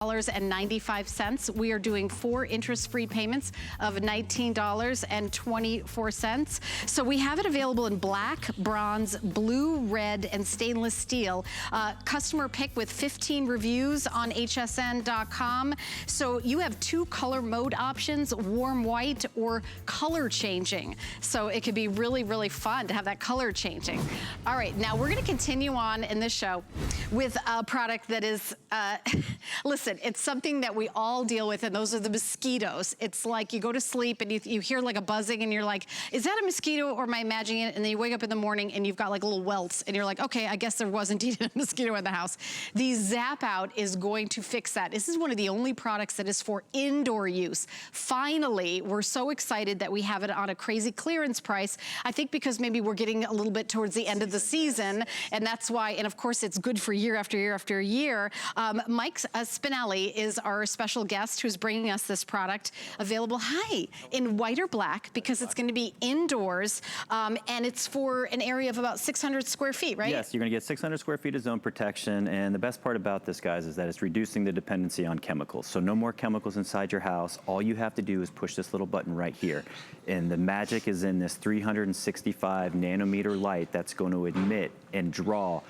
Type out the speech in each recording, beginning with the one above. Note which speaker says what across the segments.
Speaker 1: $95. We are doing 4 interest-free payments of $19.24. So we have it available in black, bronze, blue, red, and stainless steel. Customer pick with 15 reviews on hsn.com. So you have 2 color mode options, warm white or color changing. So it could be really, really fun to have that color changing. All right, now we're gonna continue on in this show with a product that is, listen, it's something that we all deal with, and those are the mosquitoes. It's like you go to sleep and you hear like a buzzing and you're like, is that a mosquito or am I imagining it? And then you wake up in the morning and you've got like little welts and you're like, okay, I guess there was indeed a mosquito in the house. The Zap Out is going to fix that. This is one of the only products that is for indoor use. Finally, we're so excited that we have it on a crazy clearance price. I think because maybe we're getting a little bit towards the end of the season, and that's why, and of course it's good for year after year after year. Mike Spinelli is our special guest who's bringing us this product, available, in white or black, because it's gonna be indoors, and it's for an area of about 600 square feet, right?
Speaker 2: Yes, you're gonna get 600 square feet of zone protection, and the best part about this, guys, is that it's reducing the dependency on chemicals. So no more chemicals inside your house. All you have to do is push this little button right here. And the magic is in this 365 nanometer light that's going to emit and draw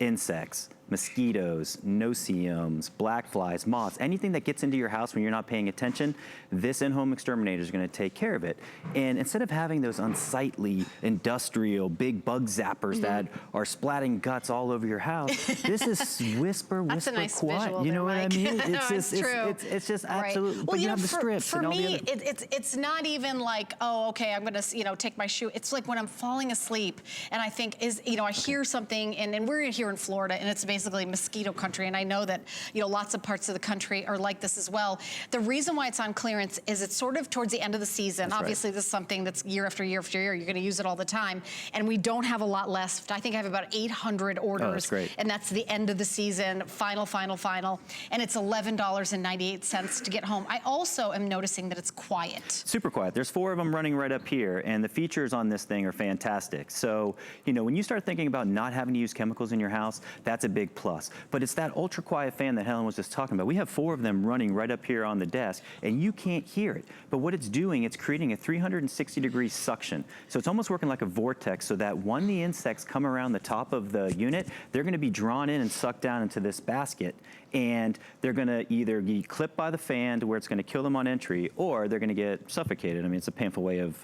Speaker 2: insects, mosquitoes, no-see-ums, black flies, moths, anything that gets into your house when you're not paying attention, this in-home exterminator is gonna take care of it. And instead of having those unsightly, industrial, big bug zappers that are splatting guts all over your house, this is whisper,
Speaker 1: That's a nice
Speaker 2: quiet.
Speaker 1: visual
Speaker 2: You know
Speaker 1: there,
Speaker 2: what I
Speaker 1: Mike.
Speaker 2: mean?
Speaker 1: No, it's true.
Speaker 2: It's just
Speaker 1: Right.
Speaker 2: absolutely,
Speaker 1: Well,
Speaker 2: but you have the strips
Speaker 1: for
Speaker 2: and all
Speaker 1: me,
Speaker 2: the other.
Speaker 1: it's not even like, oh, okay, I'm gonna, take my shoe. It's like when I'm falling asleep and I think, I hear something, and we're here in Florida, and it's basically mosquito country, and I know that lots of parts of the country are like this as well. The reason why it's on clearance is it's sort of towards the end of the season.
Speaker 2: That's
Speaker 1: Obviously, this is something that's year after year after year. You're going to use it all the time, and we don't have a lot left. I think I have about 800 orders,
Speaker 2: that's great.
Speaker 1: And that's the end of the season. Final, and it's $11.98 to get home. I also am noticing that it's quiet.
Speaker 2: Super quiet. There's 4 of them running right up here, and the features on this thing are fantastic. So, when you start thinking about not having to use chemicals in your house, that's a big plus. But it's that ultra quiet fan that Helen was just talking about. We have 4 of them running right up here on the desk, and you can't hear it. But what it's doing, it's creating a 360-degree suction. So it's almost working like a vortex, so that when the insects come around the top of the unit, they're gonna be drawn in and sucked down into this basket, and they're gonna either be clipped by the fan to where it's gonna kill them on entry, or they're gonna get suffocated. I mean, it's a painful way of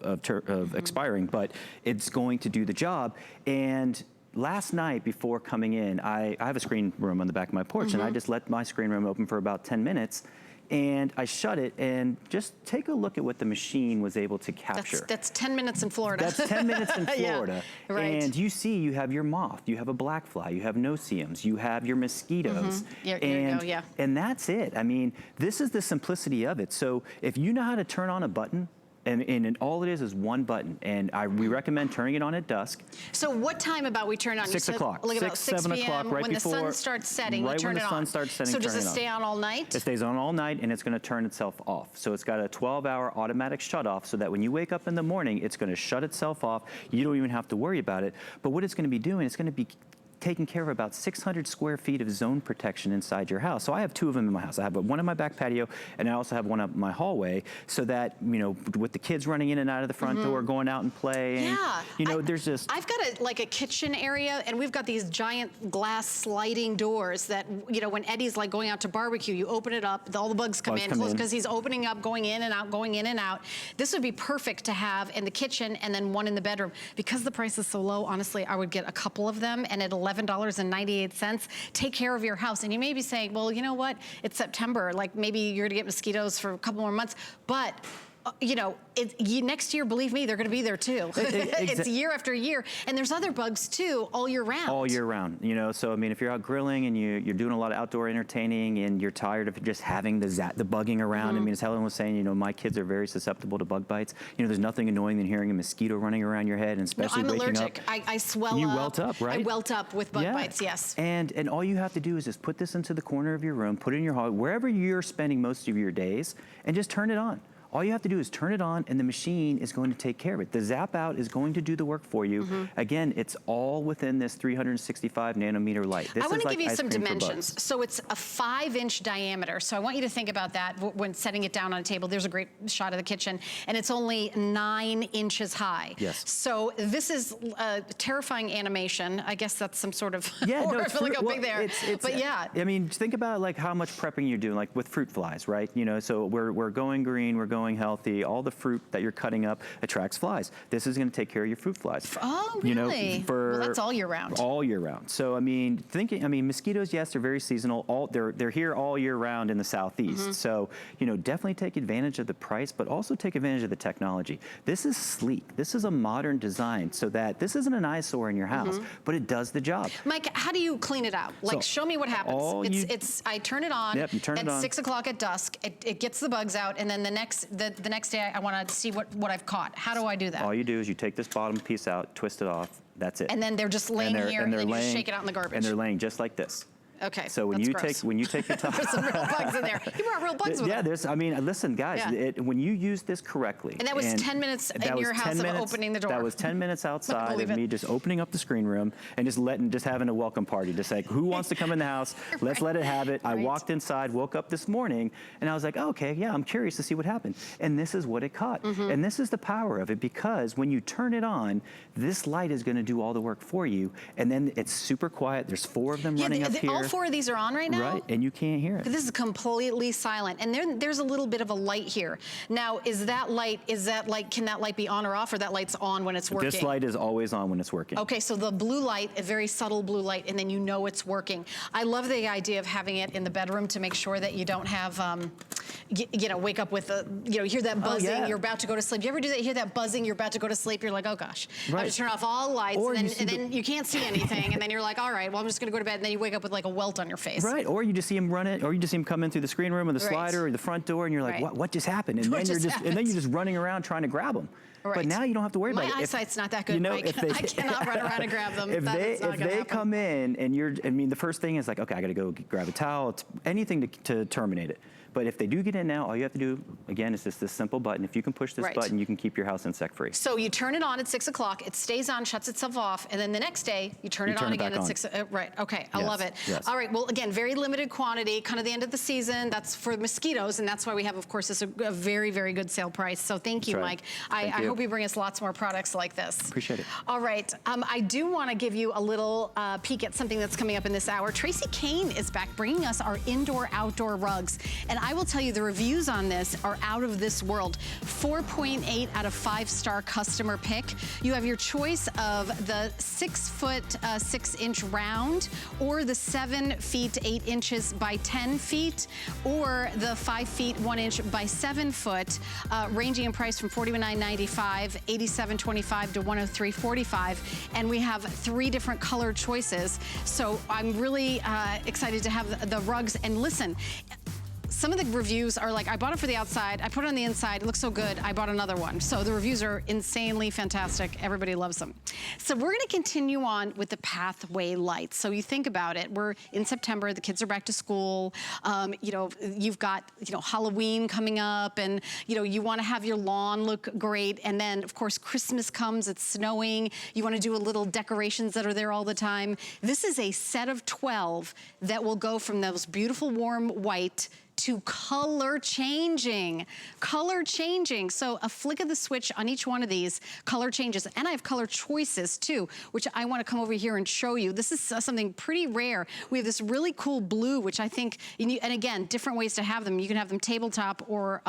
Speaker 2: expiring, but it's going to do the job. And last night before coming in, I have a screen room on the back of my porch, and I just let my screen room open for about 10 minutes, and I shut it, and just take a look at what the machine was able to capture.
Speaker 1: That's 10 minutes in Florida.
Speaker 2: That's 10 minutes in Florida.
Speaker 1: Yeah, right.
Speaker 2: And you have your moth, you have a black fly, you have no-see-ums, you have your mosquitoes. And that's it. I mean, this is the simplicity of it. So if you know how to turn on a button, and all it is one button, and we recommend turning it on at dusk.
Speaker 1: So what time about we turn it on?
Speaker 2: 6 o'clock.
Speaker 1: Like about 6
Speaker 2: 7 o'clock, right
Speaker 1: when
Speaker 2: before.
Speaker 1: When the sun starts setting,
Speaker 2: right
Speaker 1: you turn
Speaker 2: when
Speaker 1: it
Speaker 2: the
Speaker 1: on.
Speaker 2: sun starts setting,
Speaker 1: So does it
Speaker 2: turn
Speaker 1: stay on all night?
Speaker 2: It stays on all night, and it's gonna turn itself off. So it's got a 12-hour automatic shut off, so that when you wake up in the morning, it's gonna shut itself off. You don't even have to worry about it. But what it's gonna be doing, it's gonna be taking care of about 600 square feet of zone protection inside your house. So I have 2 of them in my house. I have one in my back patio, and I also have one up my hallway, so that, with the kids running in and out of the front door, going out and playing, there's just...
Speaker 1: I've got a kitchen area, and we've got these giant glass sliding doors that, when Eddie's like going out to barbecue, you open it up, all the bugs come in, because he's opening up, going in and out, going in and out. This would be perfect to have in the kitchen, and then one in the bedroom. Because the price is so low, honestly, I would get a couple of them, and at $11.98, take care of your house. And you may be saying, well, you know what? It's September. Like, maybe you're gonna get mosquitoes for a couple more months, but next year, believe me, they're gonna be there too. It's year after year. And there's other bugs too, all year round.
Speaker 2: All year round, so I mean, if you're out grilling and you're doing a lot of outdoor entertaining and you're tired of just having the bugging around, I mean, as Helen was saying, my kids are very susceptible to bug bites. There's nothing annoying than hearing a mosquito running around your head, and especially waking up.
Speaker 1: I'm allergic. I swell up.
Speaker 2: You welt up, right?
Speaker 1: I welt up with bug bites, yes.
Speaker 2: And all you have to do is just put this into the corner of your room, put it in your hall, wherever you're spending most of your days, and just turn it on. all you have to do is turn it on and the machine is going to take care of it. The Zap Out is going to do the work for you. Again, it's all within this 365 nanometer light. This
Speaker 1: I want to
Speaker 2: like
Speaker 1: give you some
Speaker 2: ice cream for
Speaker 1: dimensions.
Speaker 2: bugs.
Speaker 1: So it's a 5-inch diameter. So I want you to think about that when setting it down on a table. There's a great shot of the kitchen, and it's only 9 inches high.
Speaker 2: Yes.
Speaker 1: So this is a terrifying animation. I guess that's some sort of
Speaker 2: Yeah, no,
Speaker 1: horror.
Speaker 2: it's
Speaker 1: Look how
Speaker 2: well,
Speaker 1: big they are. But yeah.
Speaker 2: I mean, think about like how much prepping you're doing, like with fruit flies, right? You know, so we're going green, we're going healthy. All the fruit that you're cutting up attracts flies. This is going to take care of your fruit flies.
Speaker 1: Oh, really?
Speaker 2: You know,
Speaker 1: well, that's all year round.
Speaker 2: All year round. So I mean, mosquitoes, yes, they're very seasonal. They're here all year round in the southeast. So you know, definitely take advantage of the price, but also take advantage of the technology. This is sleek. This is a modern design, so that this isn't an eyesore in your house, but it does the job.
Speaker 1: Mike, how do you clean it out? Like, show me what happens. I turn it on.
Speaker 2: Yep, you turn it on.
Speaker 1: At 6 o'clock at dusk. It gets the bugs out, and then the next day I want to see what I've caught. How do I do that?
Speaker 2: All you do is you take this bottom piece out, twist it off. That's it.
Speaker 1: And then they're just laying here, and then you just shake it out in the garbage.
Speaker 2: And they're laying just like this.
Speaker 1: Okay.
Speaker 2: So when you take your top,
Speaker 1: there's some real bugs in there. You brought real bugs with
Speaker 2: yeah,
Speaker 1: them.
Speaker 2: there's. I mean, listen, guys.
Speaker 1: Yeah.
Speaker 2: When you use this correctly,
Speaker 1: and that was 10 minutes in your house of opening the door.
Speaker 2: That was 10 minutes outside of me just opening up the screen room and just having a welcome party. Just like, who wants to come in the house? Let's let it have it. I walked inside, woke up this morning, and I was like, oh, okay, yeah, I'm curious to see what happened. And this is what it caught. And this is the power of it, because when you turn it on, this light is going to do all the work for you. And then it's super quiet. There's 4 of them running up here.
Speaker 1: All 4 of these are on right now?
Speaker 2: Right, and you can't hear it.
Speaker 1: This is completely silent, and there's a little bit of a light here. Now, can that light be on or off, or that light's on when it's working?
Speaker 2: This light is always on when it's working.
Speaker 1: Okay, so the blue light, a very subtle blue light, and then you know it's working. I love the idea of having it in the bedroom to make sure that you don't have, wake up with you hear that buzzing, you're about to go to sleep. You ever do that? You hear that buzzing, you're about to go to sleep, you're like, oh gosh, I have to turn off all the lights, and then you can't see anything, and then you're like, all right, well, I'm just gonna go to bed, and then you wake up with like a welt on your face.
Speaker 2: Right, or you just see him run it, or you just see him come in through the screen room or the slider or the front door, and you're like, what just happened? And then you're just running around trying to grab them.
Speaker 1: Right.
Speaker 2: But now you don't have to worry about it.
Speaker 1: My eyesight's not that good, Mike. I cannot run around and grab them.
Speaker 2: If they come in and the first thing is like, okay, I gotta go grab a towel, anything to terminate it. But if they do get in now, all you have to do, again, is just this simple button. If you can push this button, you can keep your house insect free.
Speaker 1: So you turn it on at 6 o'clock, it stays on, shuts itself off, and then the next day, you turn it on again at 6. Right, okay, I love it.
Speaker 2: Yes.
Speaker 1: All right, well, again, very limited quantity, kind of the end of the season. That's for mosquitoes, and that's why we have, of course, this a very, very good sale price. So thank you, Mike. I hope you bring us lots more products like this.
Speaker 2: Appreciate it.
Speaker 1: All right, I do want to give you a little peek at something that's coming up in this hour. Tracy Kane is back bringing us our indoor-outdoor rugs, and I will tell you the reviews on this are out of this world. 4.8 out of 5-star customer pick. You have your choice of the 6-foot 6-inch round, or the 7 feet 8 inches by 10 feet, or the 5 feet 1 inch by 7 foot, ranging in price from $49.95, $87.25 to $103.45, and we have 3 different color choices. So I'm really excited to have the rugs. And listen, some of the reviews are like, I bought it for the outside, I put it on the inside, it looks so good, I bought another one. So the reviews are insanely fantastic. Everybody loves them. So we're gonna continue on with the pathway lights. So you think about it, we're in September, the kids are back to school, you've got, Halloween coming up, and, you wanna have your lawn look great, and then, of course, Christmas comes, it's snowing, you wanna do a little decorations that are there all the time. This is a set of 12 that will go from those beautiful warm white to color changing. So a flick of the switch on each one of these color changes. And I have color choices too, which I want to come over here and show you. This is something pretty rare. We have this really cool blue, which I think, and again, different ways to have them. You can have them tabletop or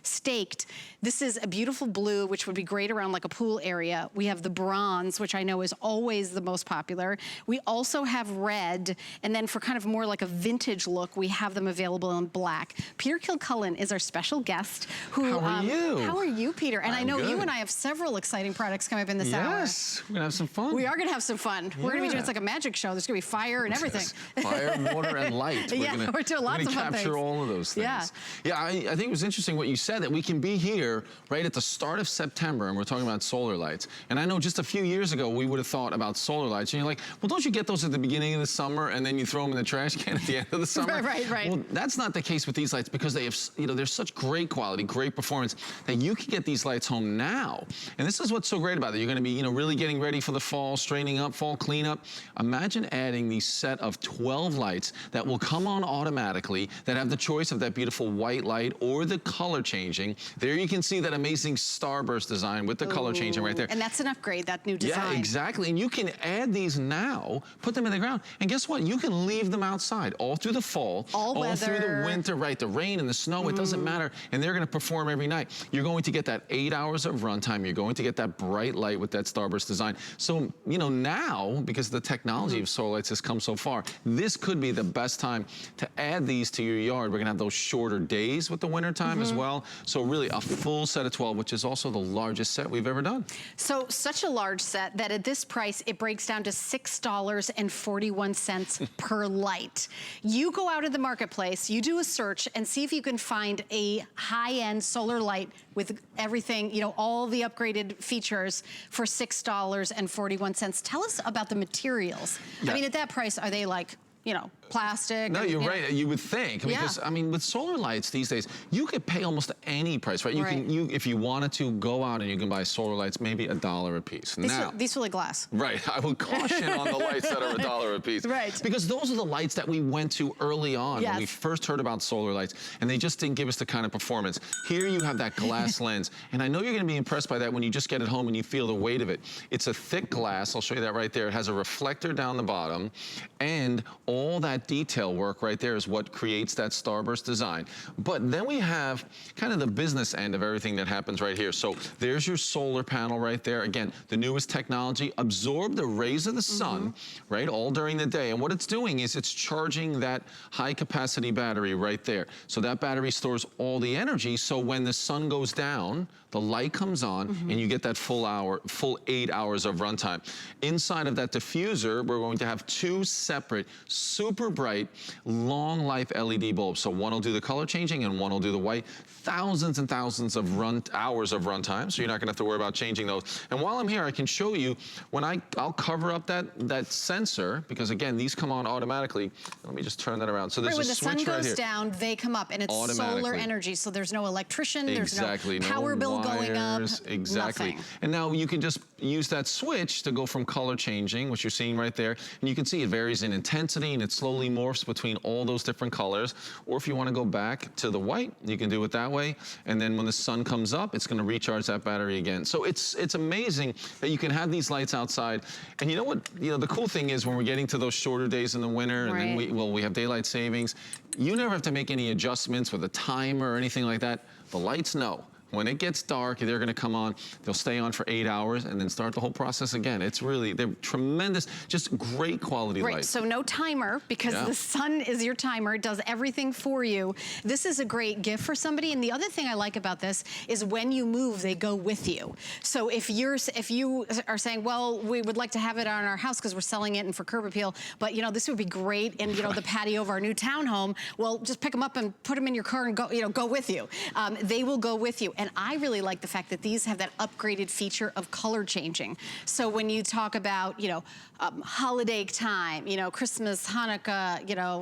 Speaker 1: staked. This is a beautiful blue, which would be great around like a pool area. We have the bronze, which I know is always the most popular. We also have red, and then for kind of more like a vintage look, we have them available in black. Peter Kilcullen is our special guest. How
Speaker 3: are you?
Speaker 1: How are you, Peter? And I know
Speaker 3: good.
Speaker 1: You and I have several exciting products coming up in this hour.
Speaker 3: Yes, we're gonna have some fun.
Speaker 1: We are gonna have some fun. Yeah. We're gonna be doing, it's like a magic show. There's gonna be fire and everything.
Speaker 3: Fire, water, and light.
Speaker 1: We're doing lots of fun things.
Speaker 3: Capture all of those things. Yeah, I think it was interesting what you said, that we can be here right at the start of September, and we're talking about solar lights. And I know just a few years ago, we would have thought about solar lights, and you're like, well, don't you get those at the beginning of the summer, and then you throw them in the trash can at the end of the summer?
Speaker 1: Right.
Speaker 3: Well, that's not the case amazed with these lights because they have, they're such great quality, great performance that you can get these lights home now. And this is what's so great about it. You're going to be, really getting ready for the fall, straightening up, fall cleanup. Imagine adding these set of 12 lights that will come on automatically, that have the choice of that beautiful white light or the color changing. There you can see that amazing starburst design with the color changing right there.
Speaker 1: And that's an upgrade, that new design.
Speaker 3: Yeah, exactly. And you can add these now, put them in the ground, and guess what? You can leave them outside all through the fall, all through the winter, right? The rain and the snow, it doesn't matter. And they're going to perform every night. You're going to get that 8 hours of runtime. You're going to get that bright light with that starburst design. So, now, because the technology of solar lights has come so far, this could be the best time to add these to your yard. We're going to have those shorter days with the winter time as well. So really a full set of 12, which is also the largest set we've ever done.
Speaker 1: So such a large set that at this price, it breaks down to $6.41 per light. You go out of the marketplace, you do a search and see if you can find a high-end solar light with everything, all the upgraded features for $6.41. Tell us about the materials. Yeah. I mean, at that price, are they like, plastic?
Speaker 3: No, you're right. You would think. Because, with solar lights these days, you could pay almost any price, right? If you wanted to, go out and you can buy solar lights, maybe $1 a piece.
Speaker 1: These feel like glass.
Speaker 3: Right. I would caution on the lights that are $1 a piece.
Speaker 1: Right.
Speaker 3: Because those are the lights that we went to early on when we first heard about solar lights, and they just didn't give us the kind of performance. Here you have that glass lens, and I know you're going to be impressed by that when you just get it home and you feel the weight of it. It's a thick glass. I'll show you that right there. It has a reflector down the bottom, and all that detail work right there is what creates that starburst design. But then we have kind of the business end of everything that happens right here. So there's your solar panel right there. Again, the newest technology, absorb the rays of the sun, right, all during the day. And what it's doing is it's charging that high capacity battery right there. So that battery stores all the energy. So when the sun goes down, the light comes on and you get that full 8 hours of runtime. Inside of that diffuser, we're going to have 2 separate, super bright, long life LED bulbs. So one will do the color changing and one will do the white. Thousands and thousands of hours of runtime, so you're not gonna have to worry about changing those. And while I'm here, I can show you, when I'll cover up that sensor, because again, these come on automatically. Let me just turn that around. So there's a switch right here.
Speaker 1: When the sun goes down, they come up, and it's solar energy, so there's no electrician, there's no power bill going up,
Speaker 3: exactly.
Speaker 1: nothing.
Speaker 3: And now you can just use that switch to go from color changing, which you're seeing right there, and you can see it varies in intensity and it slowly morphs between all those different colors. Or if you want to go back to the white, you can do it that way. And then when the sun comes up, it's going to recharge that battery again. So it's amazing that you can have these lights outside. And you know what? The cool thing is when we're getting to those shorter days in the winter, and then we have daylight savings, you never have to make any adjustments with a timer or anything like that. The lights know. When it gets dark, they're going to come on. They'll stay on for 8 hours and then start the whole process again. It's really, they're tremendous, just great quality lights.
Speaker 1: So no timer, because the sun is your timer. It does everything for you. This is a great gift for somebody. And the other thing I like about this is when you move, they go with you. So if you are saying, well, we would like to have it on our house because we're selling it and for curb appeal, but this would be great in the patio of our new townhome. Well, just pick them up and put them in your car and go, go with you. They will go with you. And I really like the fact that these have that upgraded feature of color changing. So when you talk about, holiday time, Christmas, Hanukkah,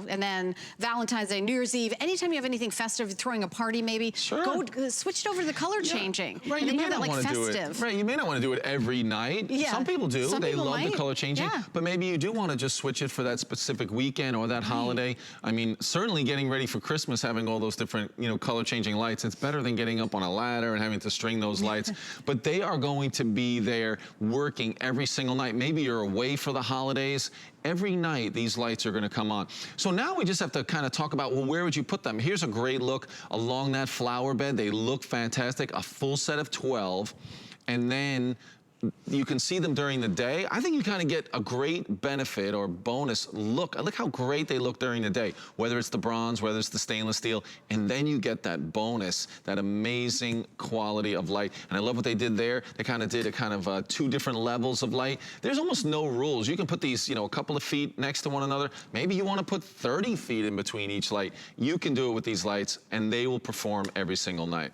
Speaker 1: and then Valentine's Day, New Year's Eve, anytime you have anything festive, throwing a party maybe, go switch it over to the color changing.
Speaker 3: Right,
Speaker 1: and
Speaker 3: you
Speaker 1: then
Speaker 3: may
Speaker 1: have that
Speaker 3: not
Speaker 1: like
Speaker 3: want to do it. Right, you may not want to do it every night. Yeah. Some people do. They love the color changing. Yeah. But maybe you do want to just switch it for that specific weekend or that holiday. I mean, certainly getting ready for Christmas, having all those different, color changing lights, it's better than getting up on a ladder and having to string those lights. But they are going to be there working every single night. Maybe you're away for the holidays. Every night, these lights are going to come on. So now we just have to kind of talk about, well, where would you put them? Here's a great look along that flower bed. They look fantastic. A full set of 12. And then you can see them during the day. I think you kind of get a great benefit or bonus look. Look how great they look during the day, whether it's the bronze, whether it's the stainless steel, and then you get that bonus, that amazing quality of light. And I love what they did there. They kind of did a kind of 2 different levels of light. There's almost no rules. You can put these, a couple of feet next to one another. Maybe you want to put 30 feet in between each light. You can do it with these lights, and they will perform every single night.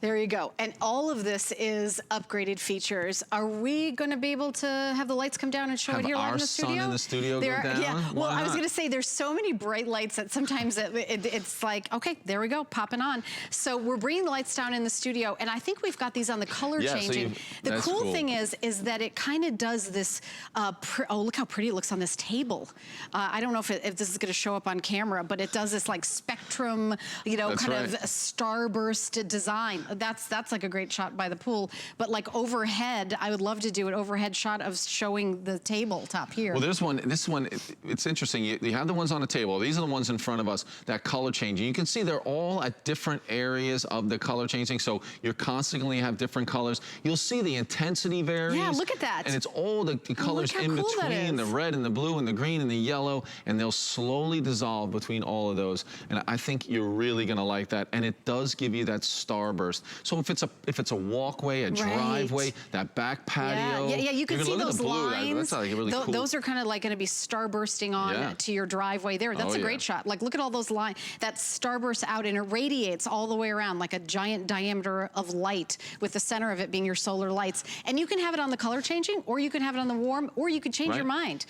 Speaker 1: There you go. And all of this is upgraded features. Are we going to be able to have the lights come down and show it here live in the studio?
Speaker 3: Have our sun in the studio go down?
Speaker 1: Yeah. Well, I was going to say there's so many bright lights that sometimes it's like, okay, there we go, popping on. So we're bringing the lights down in the studio, and I think we've got these on the color changing.
Speaker 3: So
Speaker 1: the cool thing is that it kind of does this. Oh, look how pretty it looks on this table. I don't know if this is going to show up on camera, but it does this like spectrum, you know, kind of starburst design. That's like a great shot by the pool. But like overhead, I would love to do an overhead shot of showing the tabletop here.
Speaker 3: Well, this one, it's interesting. You have the ones on the table. These are the ones in front of us, that color changing. You can see they're all at different areas of the color changing. So you're constantly have different colors. You'll see the intensity varies.
Speaker 1: Yeah, look at that.
Speaker 3: And it's all the colors in between, the red and the blue and the green and the yellow, and they'll slowly dissolve between all of those. And I think you're really gonna like that. And it does give you that starburst. So if it's a walkway, a driveway, that back patio.
Speaker 1: Yeah, you can see those lines.
Speaker 3: That's like really cool.
Speaker 1: Those are kind of like going to be starbursting on to your driveway there. That's a great shot. Like, look at all those lines. That starbursts out and it radiates all the way around like a giant diameter of light, with the center of it being your solar lights. And you can have it on the color changing, or you can have it on the warm, or you can change your mind.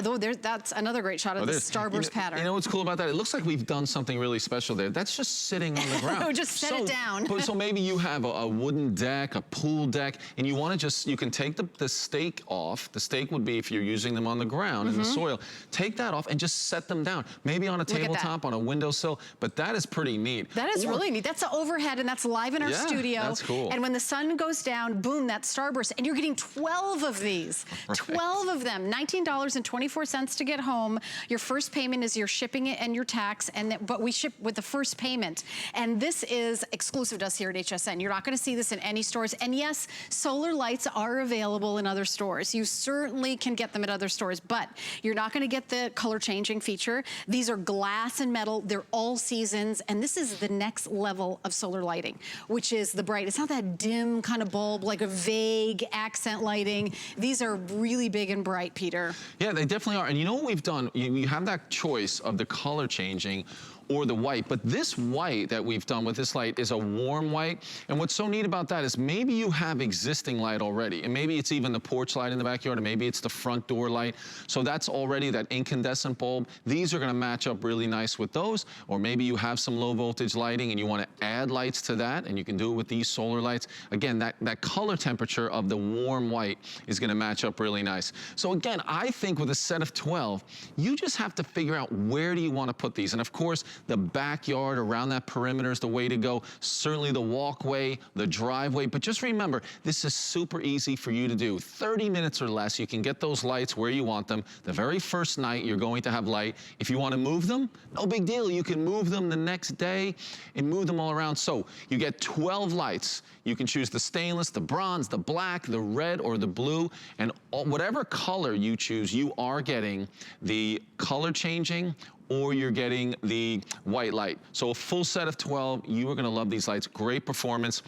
Speaker 1: Though that's another great shot of the starburst pattern.
Speaker 3: You know what's cool about that? It looks like we've done something really special there. That's just sitting on the ground.
Speaker 1: Just set it down.
Speaker 3: So maybe you have a wooden deck, a pool deck, and you want to you can take the stake off. The stake would be if you're using them on the ground in the soil. Take that off and just set them down. Maybe on a tabletop, on a windowsill, but that is pretty neat.
Speaker 1: That is really neat. That's overhead, and that's live in our studio.
Speaker 3: That's cool.
Speaker 1: And when the sun goes down, boom, that starburst, and you're getting 12 of these. 12 of them, $19.24 to get home. Your first payment is your shipping and your tax, but we ship with the first payment. And this is exclusive to us here at HSN. You're not going to see this in any stores. And yes, solar lights are available in other stores. You certainly can get them at other stores, but you're not going to get the color changing feature. These are glass and metal. They're all seasons. And this is the next level of solar lighting, which is the bright. It's not that dim kind of bulb, like a vague accent lighting. These are really big and bright, Peter.
Speaker 3: Yeah, they definitely are. And you know what we've done? You have that choice of the color changing or the white, but this white that we've done with this light is a warm white. And what's so neat about that is maybe you have existing light already, and maybe it's even the porch light in the backyard, and maybe it's the front door light. So that's already that incandescent bulb. These are gonna match up really nice with those, or maybe you have some low voltage lighting and you wanna add lights to that, and you can do it with these solar lights. Again, that color temperature of the warm white is gonna match up really nice. So again, I think with a set of 12, you just have to figure out where do you wanna put these. And of course, the backyard around that perimeter is the way to go. Certainly the walkway, the driveway, but just remember, this is super easy for you to do. 30 minutes or less, you can get those lights where you want them. The very first night, you're going to have light. If you want to move them, no big deal. You can move them the next day and move them all around. So you get 12 lights. You can choose the stainless, the bronze, the black, the red, or the blue, and whatever color you choose, you are getting the color changing, or you're getting the white light. So a full set of 12, you are gonna love these lights. Great performance.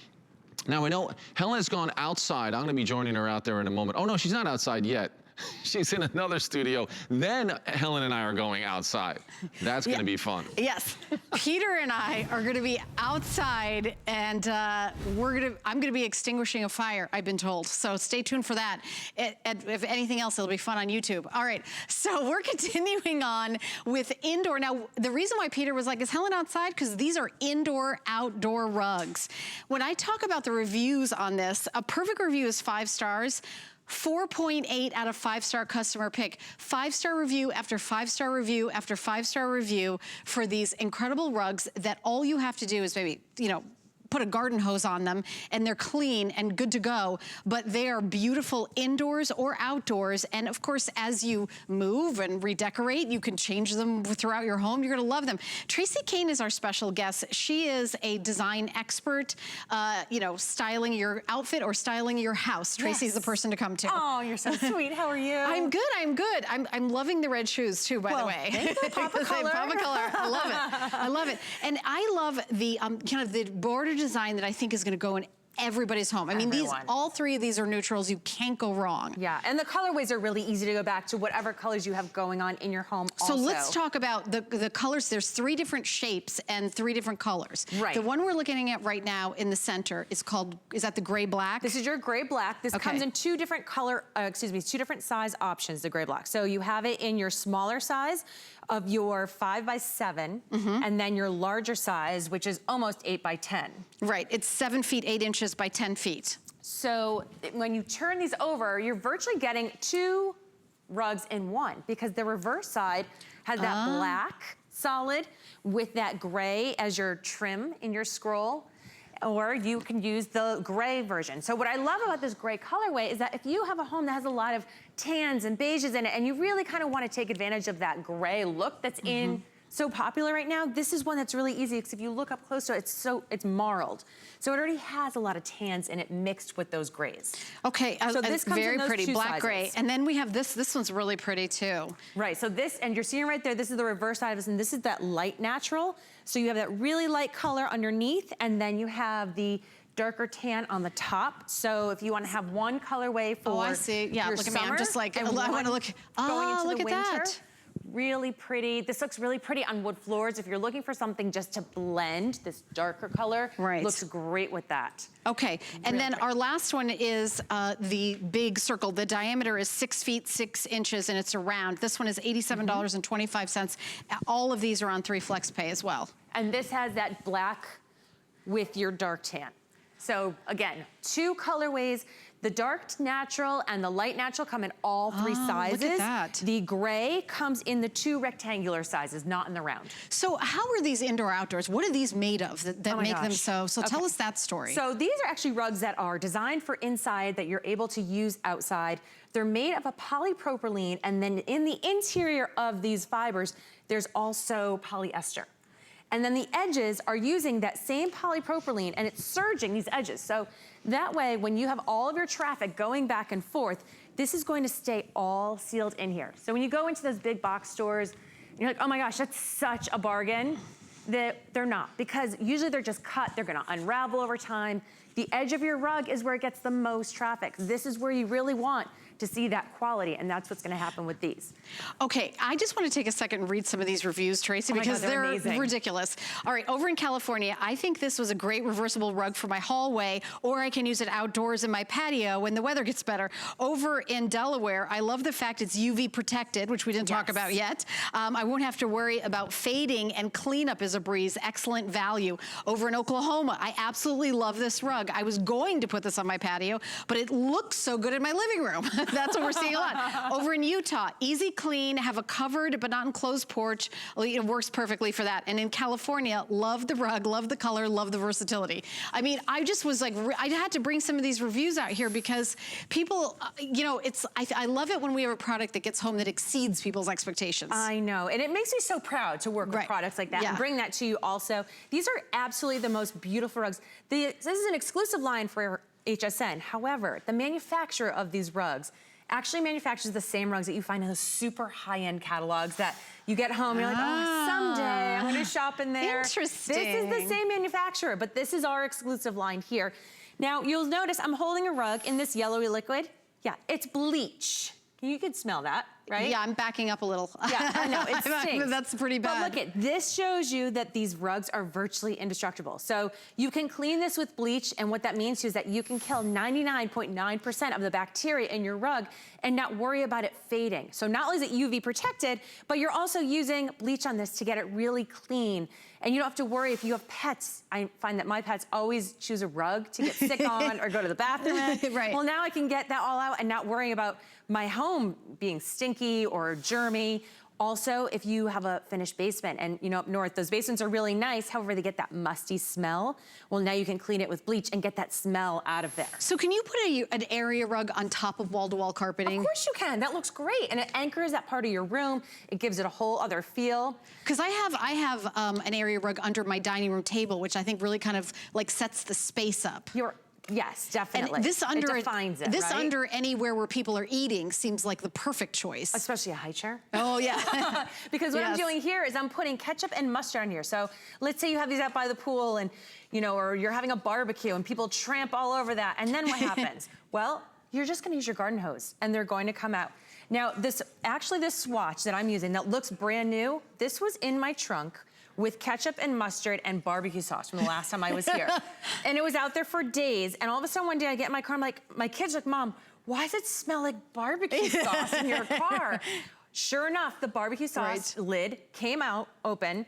Speaker 3: Now I know Helen has gone outside. I'm gonna be joining her out there in a moment. Oh no, she's not outside yet. She's in another studio. Then Helen and I are going outside. That's gonna be fun.
Speaker 1: Yes, Peter and I are gonna be outside, and I'm gonna be extinguishing a fire, I've been told. So stay tuned for that. If anything else, it'll be fun on YouTube. All right, so we're continuing on with indoor. Now, the reason why Peter was like, is Helen outside? Because these are indoor, outdoor rugs. When I talk about the reviews on this, a perfect review is 5 stars. 4.8 out of 5-star customer pick. 5-star review after 5-star review after 5-star review for these incredible rugs that all you have to do is maybe, you know, put a garden hose on them and they're clean and good to go, but they are beautiful indoors or outdoors. And of course, as you move and redecorate, you can change them throughout your home. You're gonna love them. Tracy Kane is our special guest. She is a design expert, you know, styling your outfit or styling your house. Tracy's the person to come to.
Speaker 4: Oh, you're so sweet. How are you?
Speaker 1: I'm good, I'm good. I'm loving the red shoes too, by the way.
Speaker 4: Thank you, Papa color.
Speaker 1: Papa color, I love it. I love it. And I love the kind of the border design that I think is gonna go in everybody's home. I mean, all three of these are neutrals. You can't go wrong.
Speaker 4: Yeah, and the colorways are really easy to go back to whatever colors you have going on in your home also.
Speaker 1: So let's talk about the colors. There's 3 different shapes and 3 different colors.
Speaker 4: Right.
Speaker 1: The one we're looking at right now in the center is that the gray black?
Speaker 4: This is your gray black. This comes in 2 different color, 2 different size options, the gray black. So you have it in your smaller size of your 5x7, and then your larger size, which is almost 8x10.
Speaker 1: Right, it's 7 feet 8 inches by 10 feet.
Speaker 4: So when you turn these over, you're virtually getting 2 rugs in one, because the reverse side has that black solid with that gray as your trim in your scroll, or you can use the gray version. So what I love about this gray colorway is that if you have a home that has a lot of tans and beiges in it, and you really kind of want to take advantage of that gray look that's so popular right now, this is one that's really easy, because if you look up close to it, it's marled. So it already has a lot of tans in it mixed with those grays.
Speaker 1: Okay,
Speaker 4: so this comes
Speaker 1: very
Speaker 4: in those
Speaker 1: pretty,
Speaker 4: 2
Speaker 1: black
Speaker 4: sizes.
Speaker 1: gray. And then we have this one's really pretty too.
Speaker 4: Right, so this, and you're seeing right there, this is the reverse side of this, and this is that light natural. So you have that really light color underneath, and then you have the darker tan on the top. So if you want to have one colorway for
Speaker 1: I see. Yeah,
Speaker 4: your
Speaker 1: look at me.
Speaker 4: summer,
Speaker 1: I'm just like, I
Speaker 4: and
Speaker 1: want to look.
Speaker 4: going into
Speaker 1: Look
Speaker 4: the
Speaker 1: at
Speaker 4: winter,
Speaker 1: that.
Speaker 4: really pretty. This looks really pretty on wood floors. If you're looking for something just to blend, this darker color looks great with that.
Speaker 1: Okay, and then our last one is the big circle. The diameter is 6 feet 6 inches, and it's a round. This one is $87.25. All of these are on 3 flex pay as well.
Speaker 4: And this has that black with your dark tan. So again, 2 colorways. The dark natural and the light natural come in all 3 sizes.
Speaker 1: Look at that.
Speaker 4: The gray comes in the 2 rectangular sizes, not in the round.
Speaker 1: So how are these indoor outdoors? What are these made of that make them so? So tell us that story.
Speaker 4: So these are actually rugs that are designed for inside that you're able to use outside. They're made of a polypropylene, and then in the interior of these fibers, there's also polyester. And then the edges are using that same polypropylene, and it's serging these edges. So that way, when you have all of your traffic going back and forth, this is going to stay all sealed in here. So when you go into those big box stores, you're like, oh my gosh, that's such a bargain. They're not, because usually they're just cut, they're gonna unravel over time. The edge of your rug is where it gets the most traffic. This is where you really want to see that quality, and that's what's gonna happen with these.
Speaker 1: Okay, I just want to take a second and read some of these reviews, Tracy, because
Speaker 4: they're amazing.
Speaker 1: Ridiculous. All right, over in California, I think this was a great reversible rug for my hallway, or I can use it outdoors in my patio when the weather gets better. Over in Delaware, I love the fact it's UV protected, which we didn't talk about yet. I won't have to worry about fading, and cleanup is a breeze. Excellent value. Over in Oklahoma, I absolutely love this rug. I was going to put this on my patio, but it looks so good in my living room. That's what we're seeing a lot. Over in Utah, easy clean, have a covered but not enclosed porch. It works perfectly for that. And in California, love the rug, love the color, love the versatility. I mean, I just was like, I had to bring some of these reviews out here because people, you know, I love it when we have a product that gets home that exceeds people's expectations.
Speaker 4: I know, and it makes me so proud to work with products like that and bring that to you also. These are absolutely the most beautiful rugs. This is an exclusive line for HSN. However, the manufacturer of these rugs actually manufactures the same rugs that you find in those super high-end catalogs that you get home and you're like, oh, someday I'm gonna shop in there.
Speaker 1: Interesting.
Speaker 4: This is the same manufacturer, but this is our exclusive line here. Now, you'll notice I'm holding a rug in this yellowy liquid. Yeah, it's bleach. You can smell that, right?
Speaker 1: Yeah, I'm backing up a little.
Speaker 4: Yeah, I know, it stinks.
Speaker 1: That's pretty bad.
Speaker 4: But look at, this shows you that these rugs are virtually indestructible. So you can clean this with bleach, and what that means is that you can kill 99.9% of the bacteria in your rug and not worry about it fading. So not only is it UV protected, but you're also using bleach on this to get it really clean. And you don't have to worry if you have pets. I find that my pets always choose a rug to get sick on or go to the bathroom in.
Speaker 1: Right.
Speaker 4: Well, now I can get that all out and not worrying about my home being stinky or germy. Also, if you have a finished basement, and you know, up north, those basements are really nice, however, they get that musty smell. Well, now you can clean it with bleach and get that smell out of there.
Speaker 1: So can you put an area rug on top of wall-to-wall carpeting?
Speaker 4: Of course you can, that looks great. And it anchors that part of your room. It gives it a whole other feel.
Speaker 1: Because I have an area rug under my dining room table, which I think really kind of like sets the space up.
Speaker 4: You're Yes, definitely.
Speaker 1: And this under,
Speaker 4: it defines it,
Speaker 1: this
Speaker 4: right?
Speaker 1: under anywhere where people are eating seems like the perfect choice.
Speaker 4: Especially a high chair.
Speaker 1: Oh, yeah.
Speaker 4: Because what I'm doing here is I'm putting ketchup and mustard on here. So let's say you have these out by the pool and, you know, or you're having a barbecue and people tramp all over that. And then what happens? Well, you're just gonna use your garden hose and they're going to come out. Now, this swatch that I'm using that looks brand new, this was in my trunk with ketchup and mustard and barbecue sauce from the last time I was here. And it was out there for days. And all of a sudden one day I get in my car, I'm like, my kid's like, Mom, why does it smell like barbecue sauce in your car? Sure enough, the barbecue sauce lid came out open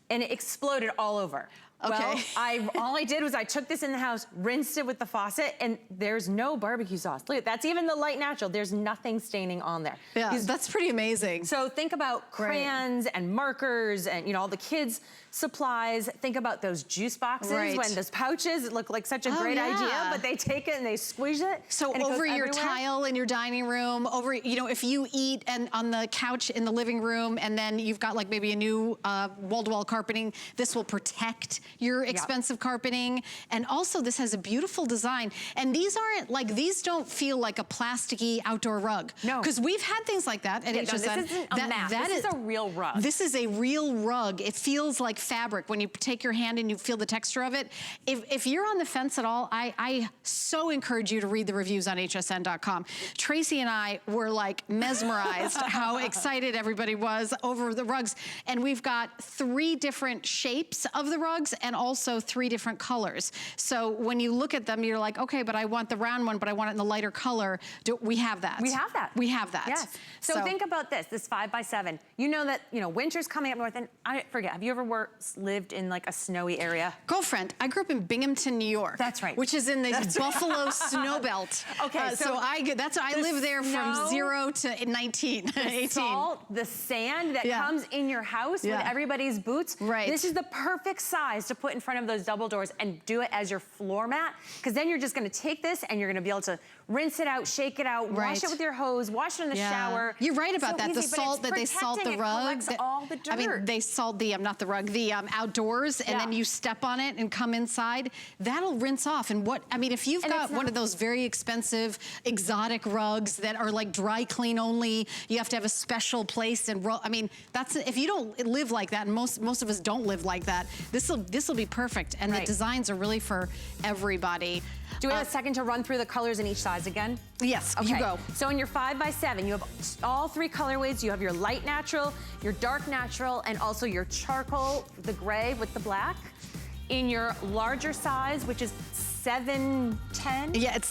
Speaker 4: and it exploded all over.
Speaker 1: Okay.
Speaker 4: Well, all I did was I took this in the house, rinsed it with the faucet, and there's no barbecue sauce. Look, that's even the light natural. There's nothing staining on there.
Speaker 1: Yeah, that's pretty amazing.
Speaker 4: So think about crayons and markers and, you know, all the kids' supplies. Think about those juice boxes when those pouches look like such a great idea, but they take it and they squeeze it.
Speaker 1: So over your tile in your dining room, over, you know, if you eat and on the couch in the living room and then you've got like maybe a new wall-to-wall carpeting, this will protect your expensive carpeting. And also this has a beautiful design. And these aren't like, these don't feel like a plasticky outdoor rug. No. Because we've had things like that at HSN.
Speaker 4: No, this isn't a mat. This is a real rug.
Speaker 1: This is a real rug. It feels like fabric when you take your hand and you feel the texture of it. If you're on the fence at all, I so encourage you to read the reviews on hsn.com. Tracy and I were like mesmerized how excited everybody was over the rugs. And we've got 3 different shapes of the rugs and also 3 different colors. So when you look at them, you're like, okay, but I want the round one, but I want it in the lighter color. We have that.
Speaker 4: We have that.
Speaker 1: We have that.
Speaker 4: Yes. So think about this 5x7. You know that, you know, winter's coming up north, and I forget, have you ever lived in like a snowy area?
Speaker 1: Girlfriend, I grew up in Binghamton, New York.
Speaker 4: That's right.
Speaker 1: Which is in the Buffalo snow belt. Okay, so I live there from 0 to 19, 18.
Speaker 4: Salt, the sand that comes in your house with everybody's boots. Right. This is the perfect size to put in front of those double doors and do it as your floor mat, because then you're just gonna take this and you're gonna be able to rinse it out, shake it out, wash it with your hose, wash it in the shower.
Speaker 1: You're right about that. The salt that they salt the rug.
Speaker 4: All the dirt.
Speaker 1: I mean, they salt the, not the rug, the outdoors, and then you step on it and come inside. That'll rinse off. And what, I mean, if you've got one of those very expensive, exotic rugs that are like dry clean only, you have to have a special place and I mean, that's, if you don't live like that, and most of us don't live like that, this will be perfect. And the designs are really for everybody.
Speaker 4: Do we have a second to run through the colors in each size again?
Speaker 1: Yes, you go.
Speaker 4: So in your 5x7, you have all 3 colorways. You have your light natural, your dark natural, and also your charcoal, the gray with the black. In your larger size, which is 7'10".
Speaker 1: Yeah, it's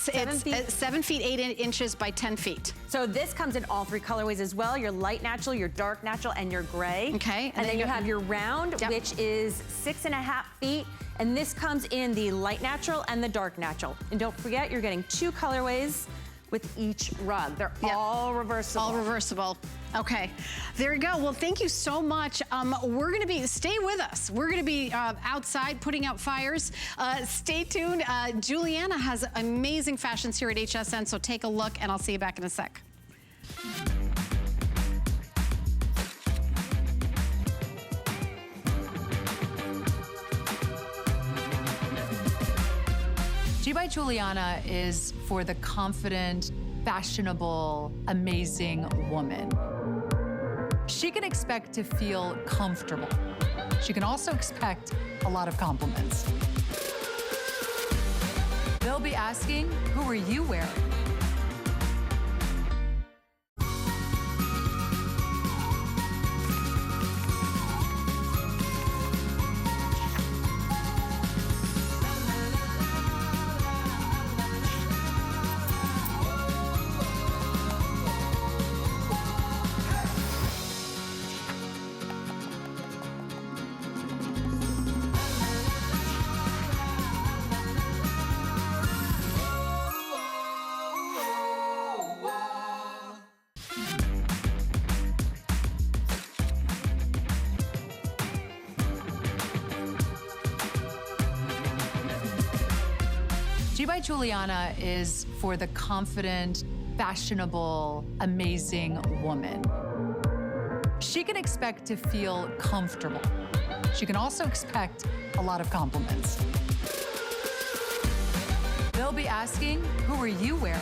Speaker 1: 7 feet 8 inches by 10 feet.
Speaker 4: So this comes in all 3 colorways as well. Your light natural, your dark natural, and your gray.
Speaker 1: Okay.
Speaker 4: And then you have your round, which is 6.5 feet. And this comes in the light natural and the dark natural. And don't forget, you're getting 2 colorways with each rug. They're all reversible. All
Speaker 1: reversible. Okay, there you go. Well, thank you so much. We're gonna stay with us. We're gonna be outside putting out fires. Stay tuned. Juliana has amazing fashions here at HSN, so take a look and I'll see you back in a sec.
Speaker 5: G by Juliana is for the confident, fashionable, amazing woman. She can expect to feel comfortable. She can also expect a lot of compliments. They'll be asking, who are you wearing? G by Juliana is for the confident, fashionable, amazing woman. She can expect to feel comfortable. She can also expect a lot of compliments. They'll be asking, who are you wearing?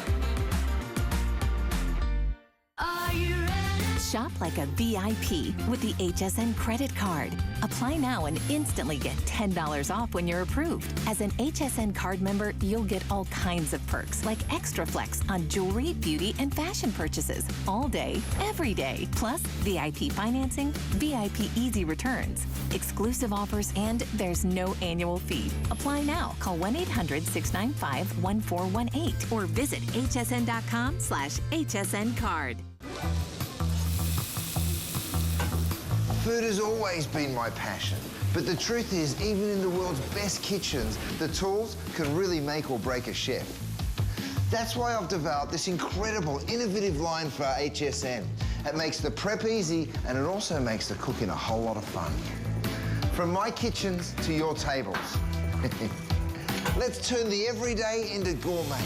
Speaker 6: Are you ready? Shop like a VIP with the HSN credit card. Apply now and instantly get $10 off when you're approved. As an HSN card member, you'll get all kinds of perks like extra flex on jewelry, beauty, and fashion purchases all day, every day. Plus, VIP financing, VIP easy returns, exclusive offers, and there's no annual fee. Apply now. Call 1-800-695-1418 or visit hsn.com/HSN card.
Speaker 7: Food has always been my passion, but the truth is, even in the world's best kitchens, the tools can really make or break a chef. That's why I've developed this incredible, innovative line for HSN. It makes the prep easy, and it also makes the cooking a whole lot of fun. From my kitchens to your tables. Let's turn the everyday into gourmet.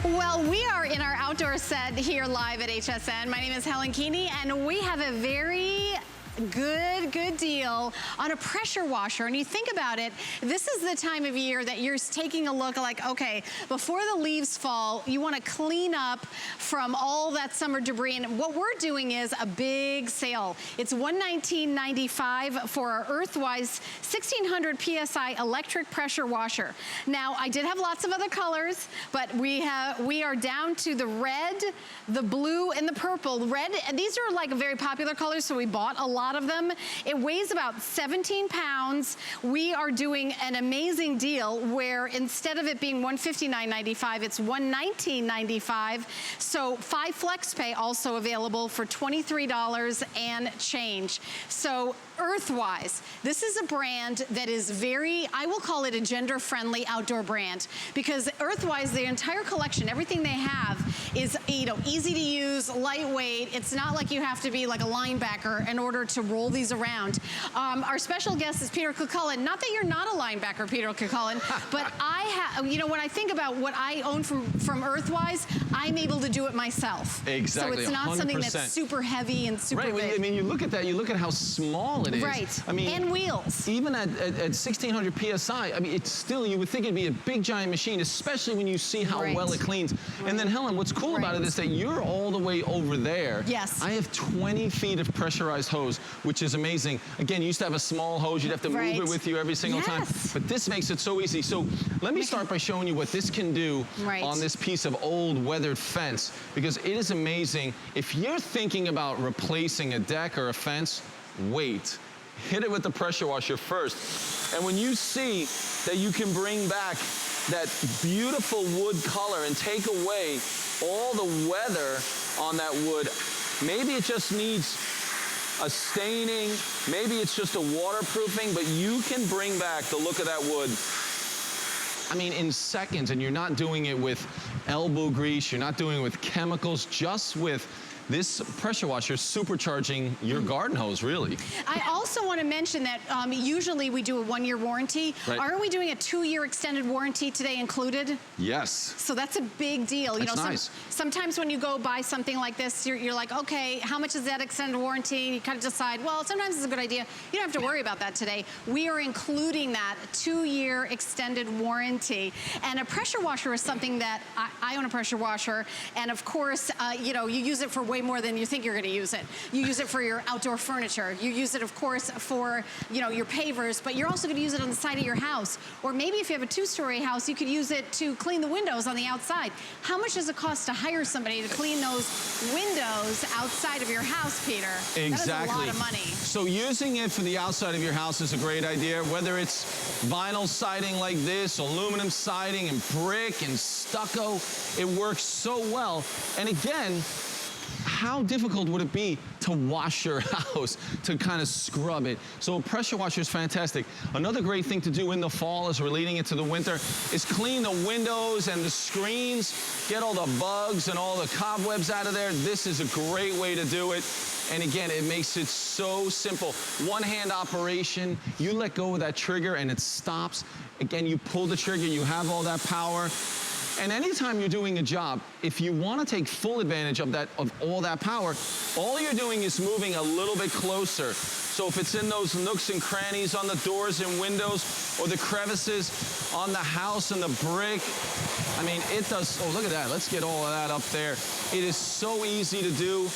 Speaker 1: Well, we are in our outdoor set here live at HSN. My name is Helen Keeney, and we have a very good deal on a pressure washer. And you think about it, this is the time of year that you're taking a look like, okay, before the leaves fall, you want to clean up from all that summer debris. And what we're doing is a big sale. It's $119.95 for our Earthwise 1600 PSI electric pressure washer. Now, I did have lots of other colors, but we are down to the red, the blue, and the purple. Red, these are like very popular colors, so we bought a lot of them. It weighs about 17 pounds. We are doing an amazing deal where instead of it being $159.95, it's $119.95. So 5 flex pay also available for $23 and change. So Earthwise, this is a brand that is very, I will call it a gender-friendly outdoor brand, because Earthwise, the entire collection, everything they have is, you know, easy to use, lightweight. It's not like you have to be like a linebacker in order to roll these around. Our special guest is Peter Cucullin. Not that you're not a linebacker, Peter Cucullin, but I have, you know, when I think about what I own from Earthwise, I'm able to do it myself.
Speaker 3: Exactly.
Speaker 1: So it's not
Speaker 3: 100%.
Speaker 1: something that's super heavy and super big.
Speaker 3: I mean, you look at that, you look at how small it is.
Speaker 1: Right.
Speaker 3: I mean,
Speaker 1: and wheels.
Speaker 3: Even at 1600 PSI, I mean, it's still, you would think it'd be a big giant machine, especially when you see how well it cleans. And then Helen, what's cool about it is that you're all the way over there.
Speaker 1: Yes.
Speaker 3: I have 20 feet of pressurized hose, which is amazing. Again, you used to have a small hose, you'd have to move it with you every single time. But this makes it so easy. So let me start by showing you what this can do on this piece of old weathered fence, because it is amazing. If you're thinking about replacing a deck or a fence, wait. Hit it with the pressure washer first. And when you see that you can bring back that beautiful wood color and take away all the weather on that wood, maybe it just needs a staining, maybe it's just a waterproofing, but you can bring back the look of that wood, I mean, in seconds. And you're not doing it with elbow grease, you're not doing it with chemicals, just with this pressure washer supercharging your garden hose, really. I
Speaker 1: also want to mention that usually we do a 1-year warranty. Aren't we doing a 2-year extended warranty today included?
Speaker 3: Yes.
Speaker 1: So that's a big deal.
Speaker 3: That's nice.
Speaker 1: Sometimes when you go buy something like this, you're like, okay, how much is that extended warranty? You kind of decide, well, sometimes it's a good idea. You don't have to worry about that today. We are including that 2-year extended warranty. And a pressure washer is something that I own a pressure washer. And of course, you know, you use it for way more than you think you're going to use it. You use it for your outdoor furniture. You use it, of course, for, you know, your pavers, but you're also going to use it on the side of your house. Or maybe if you have a 2-story house, you could use it to clean the windows on the outside. How much does it cost to hire somebody to clean those windows outside of your house, Peter?
Speaker 3: Exactly.
Speaker 1: That is a lot of money.
Speaker 3: So using it for the outside of your house is a great idea, whether it's vinyl siding like this, aluminum siding and brick and stucco. It works so well. And again, how difficult would it be to wash your house, to kind of scrub it? So a pressure washer is fantastic. Another great thing to do in the fall as we're leading into the winter is clean the windows and the screens, get all the bugs and all the cobwebs out of there. This is a great way to do it. And again, it makes it so simple. One-hand operation, you let go of that trigger and it stops. Again, you pull the trigger, you have all that power. And anytime you're doing a job, if you want to take full advantage of all that power, all you're doing is moving a little bit closer. So if it's in those nooks and crannies on the doors and windows, or the crevices on the house and the brick, I mean, it does, oh, look at that. Let's get all of that up there. It is so easy to do.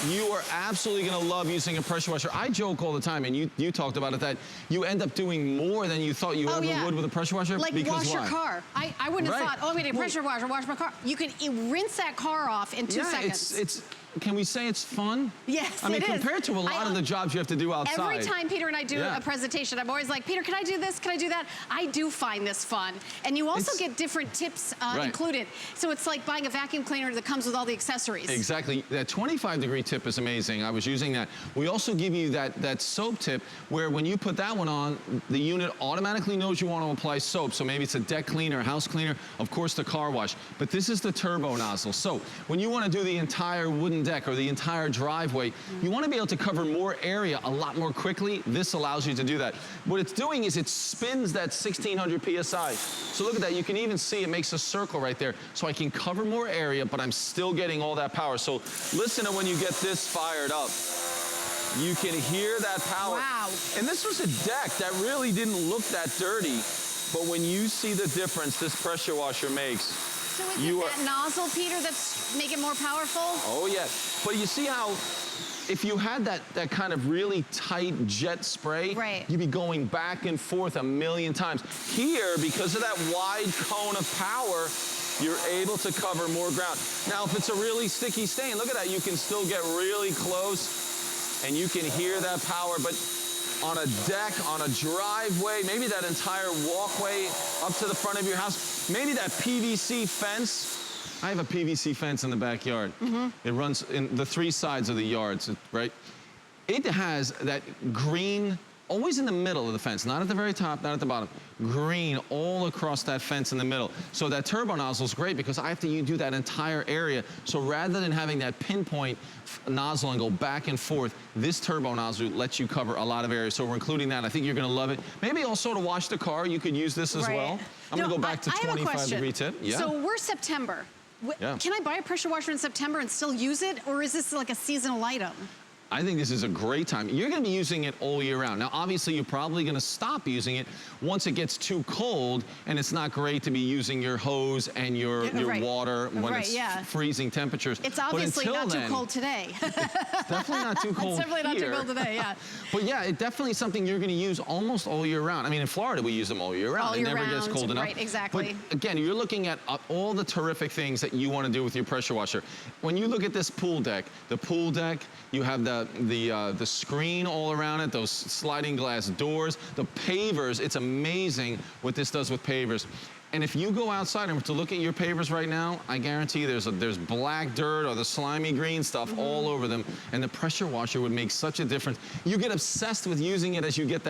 Speaker 3: You are absolutely going to love using a pressure washer. I joke all the time, and you talked about it, that you end up doing more than you thought you ever would with a pressure washer.
Speaker 1: Like wash your car. I wouldn't have thought, oh, I'm going to get a pressure washer, wash my car. You can rinse that car off in 2 seconds.
Speaker 3: Can we say it's fun?
Speaker 1: Yes,
Speaker 3: I mean, compared to a lot of the jobs you have to do outside.
Speaker 1: Every time Peter and I do a presentation, I'm always like, Peter, can I do this? Can I do that? I do find this fun. And you also get different tips included. So it's like buying a vacuum cleaner that comes with all the accessories.
Speaker 3: Exactly. That 25-degree tip is amazing. I was using that. We also give you that soap tip where when you put that one on, the unit automatically knows you want to apply soap. So maybe it's a deck cleaner, house cleaner, of course the car wash. But this is the turbo nozzle. So when you want to do the entire wooden deck or the entire driveway, you want to be able to cover more area a lot more quickly. This allows you to do that. What it's doing is it spins that 1600 PSI. So look at that. You can even see it makes a circle right there. So I can cover more area, but I'm still getting all that power. So listen to when you get this fired up. You can hear that power.
Speaker 1: Wow.
Speaker 3: And this was a deck that really didn't look that dirty. But when you see the difference this pressure washer makes,
Speaker 1: so is it that nozzle, Peter, that's making it more powerful?
Speaker 3: Oh, yeah. But you see how if you had that kind of really tight jet spray, you'd be going back and forth a million times. Here, because of that wide cone of power, you're able to cover more ground. Now, if it's a really sticky stain, look at that. You can still get really close, and you can hear that power. But on a deck, on a driveway, maybe that entire walkway up to the front of your house, maybe that PVC fence. I have a PVC fence in the backyard. It runs in the 3 sides of the yards, right? It has that green, always in the middle of the fence, not at the very top, not at the bottom, green all across that fence in the middle. So that turbo nozzle is great because I have to do that entire area. So rather than having that pinpoint nozzle and go back and forth, this turbo nozzle lets you cover a lot of area. So we're including that. I think you're going to love it. Maybe also to wash the car, you could use this as well. I'm going to go back to 25-degree tip. Yeah.
Speaker 1: So we're September. Can I buy a pressure washer in September and still use it? Or is this like a seasonal item?
Speaker 3: I think this is a great time. You're going to be using it all year round. Now, obviously, you're probably going to stop using it once it gets too cold, and it's not great to be using your hose and your water when it's freezing temperatures.
Speaker 1: It's obviously not too cold today.
Speaker 3: Definitely not too cold.
Speaker 1: It's definitely not too cold today, yeah.
Speaker 3: But yeah, it's definitely something you're going to use almost all year round. I mean, in Florida, we use them all year round.
Speaker 1: All year
Speaker 3: it never
Speaker 1: round,
Speaker 3: gets cold enough.
Speaker 1: Right, exactly.
Speaker 3: But again, you're looking at all the terrific things that you want to do with your pressure washer. When you look at this pool deck, you have the screen all around it, those sliding glass doors, the pavers. It's amazing what this does with pavers. And if you go outside and to look at your pavers right now, I guarantee you there's black dirt or the slimy green stuff all over them, and the pressure washer would make such a difference. You get obsessed with using it as you get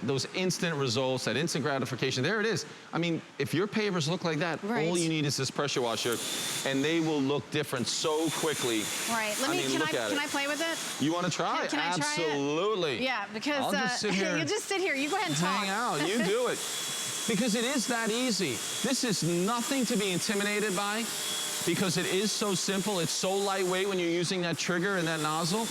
Speaker 3: those instant results, that instant gratification. There it is. I mean, if your pavers look like that, all you need is this pressure washer, and they will look different so quickly.
Speaker 1: Right. Can I play with it?
Speaker 3: You want to try?
Speaker 1: Can I try it?
Speaker 3: Absolutely.
Speaker 1: Yeah, because
Speaker 3: I'll just sit here.
Speaker 1: You just sit here. You go ahead and talk.
Speaker 3: Hang out. You do it. Because it is that easy. This is nothing to be intimidated by because it is so simple. It's so lightweight when you're using that trigger and that nozzle.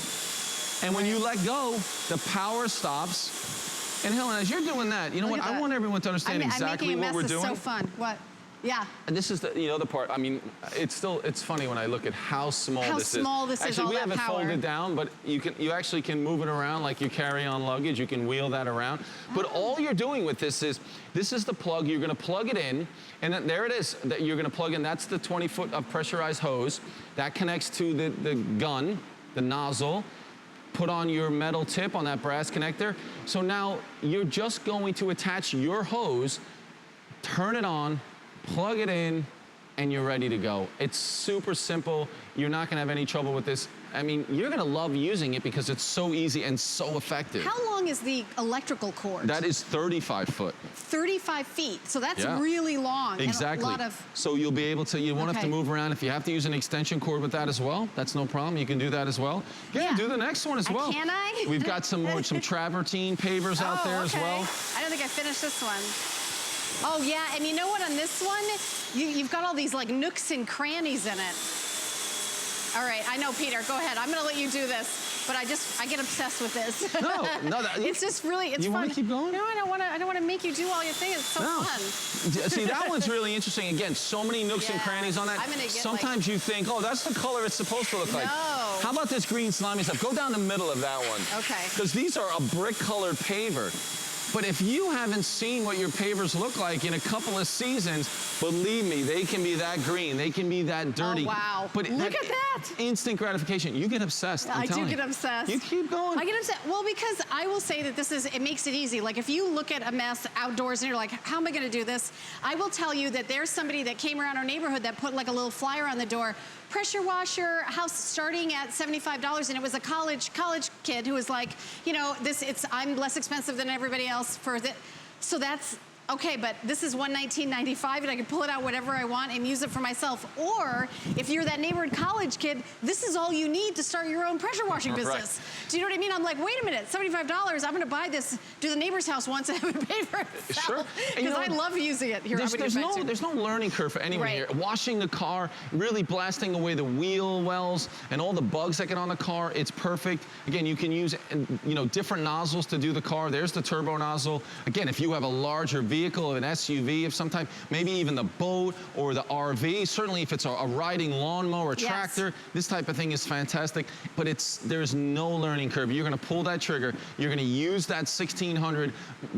Speaker 3: And when you let go, the power stops. And Helen, as you're doing that, you know what? I want everyone to understand exactly what we're doing.
Speaker 1: It's so fun. What? Yeah.
Speaker 3: And this is the other part. I mean, it's funny when I look at how small this is.
Speaker 1: How small this is,
Speaker 3: actually,
Speaker 1: all
Speaker 3: we
Speaker 1: that
Speaker 3: have it
Speaker 1: power.
Speaker 3: folded down, but you actually can move it around like you carry on luggage. You can wheel that around. But all you're doing with this is the plug. You're going to plug it in, and then there it is that you're going to plug in. That's the 20-foot of pressurized hose. That connects to the gun, the nozzle. Put on your metal tip on that brass connector. So now you're just going to attach your hose, turn it on, plug it in, and you're ready to go. It's super simple. You're not going to have any trouble with this. I mean, you're going to love using it because it's so easy and so effective.
Speaker 1: How long is the electrical cord?
Speaker 3: That is 35 foot.
Speaker 1: 35 feet. So that's really long.
Speaker 3: Exactly.
Speaker 1: And a lot of...
Speaker 3: So you'll be able to, you won't have to move around. If you have to use an extension cord with that as well, that's no problem. You can do that as well. Yeah, do the next one as well.
Speaker 1: Can I?
Speaker 3: We've got some travertine pavers out there as well.
Speaker 1: I don't think I finished this one. Oh yeah, and you know what, on this one, you've got all these like nooks and crannies in it. All right, I know, Peter, go ahead. I'm gonna let you do this. But I get obsessed with this.
Speaker 3: No,
Speaker 1: it's just really, it's fun.
Speaker 3: You want to keep going?
Speaker 1: No, I don't want to make you do all your thing. It's so fun.
Speaker 3: See, that one's really interesting. Again, so many nooks and crannies on that. Sometimes you think, oh, that's the color it's supposed to look like. How about this green slimy stuff? Go down the middle of that one.
Speaker 1: Okay.
Speaker 3: Because these are a brick-colored paver. But if you haven't seen what your pavers look like in a couple of seasons, believe me, they can be that green. They can be that dirty.
Speaker 1: Oh, wow.
Speaker 3: But
Speaker 1: look at that.
Speaker 3: Instant gratification. You get obsessed, I'm telling you.
Speaker 1: I do get obsessed.
Speaker 3: You keep going.
Speaker 1: I get obsessed. Well, because I will say that it makes it easy. Like if you look at a mess outdoors and you're like, how am I going to do this? I will tell you that there's somebody that came around our neighborhood that put like a little flyer on the door. Pressure washer, house starting at $75, and it was a college kid who was like, you know, I'm less expensive than everybody else for this. So that's okay, but this is $119.95, and I can pull it out whatever I want and use it for myself. Or if you're that neighborhood college kid, this is all you need to start your own pressure washing business. Right. Do you know what I mean? I'm like, wait a minute, $75, I'm gonna buy this, do the neighbor's house once and have it pay for itself. Sure. Because I love using it here.
Speaker 3: There's no learning curve for anyone here. Washing the car, really blasting away the wheel wells and all the bugs that get on the car, it's perfect. Again, you can use different nozzles to do the car. There's the turbo nozzle. Again, if you have a larger vehicle, an SUV of some type, maybe even the boat or the RV. Certainly if it's a riding lawnmower, tractor, this type of thing is fantastic. But there's no learning curve. You're gonna pull that trigger. You're gonna use that 1600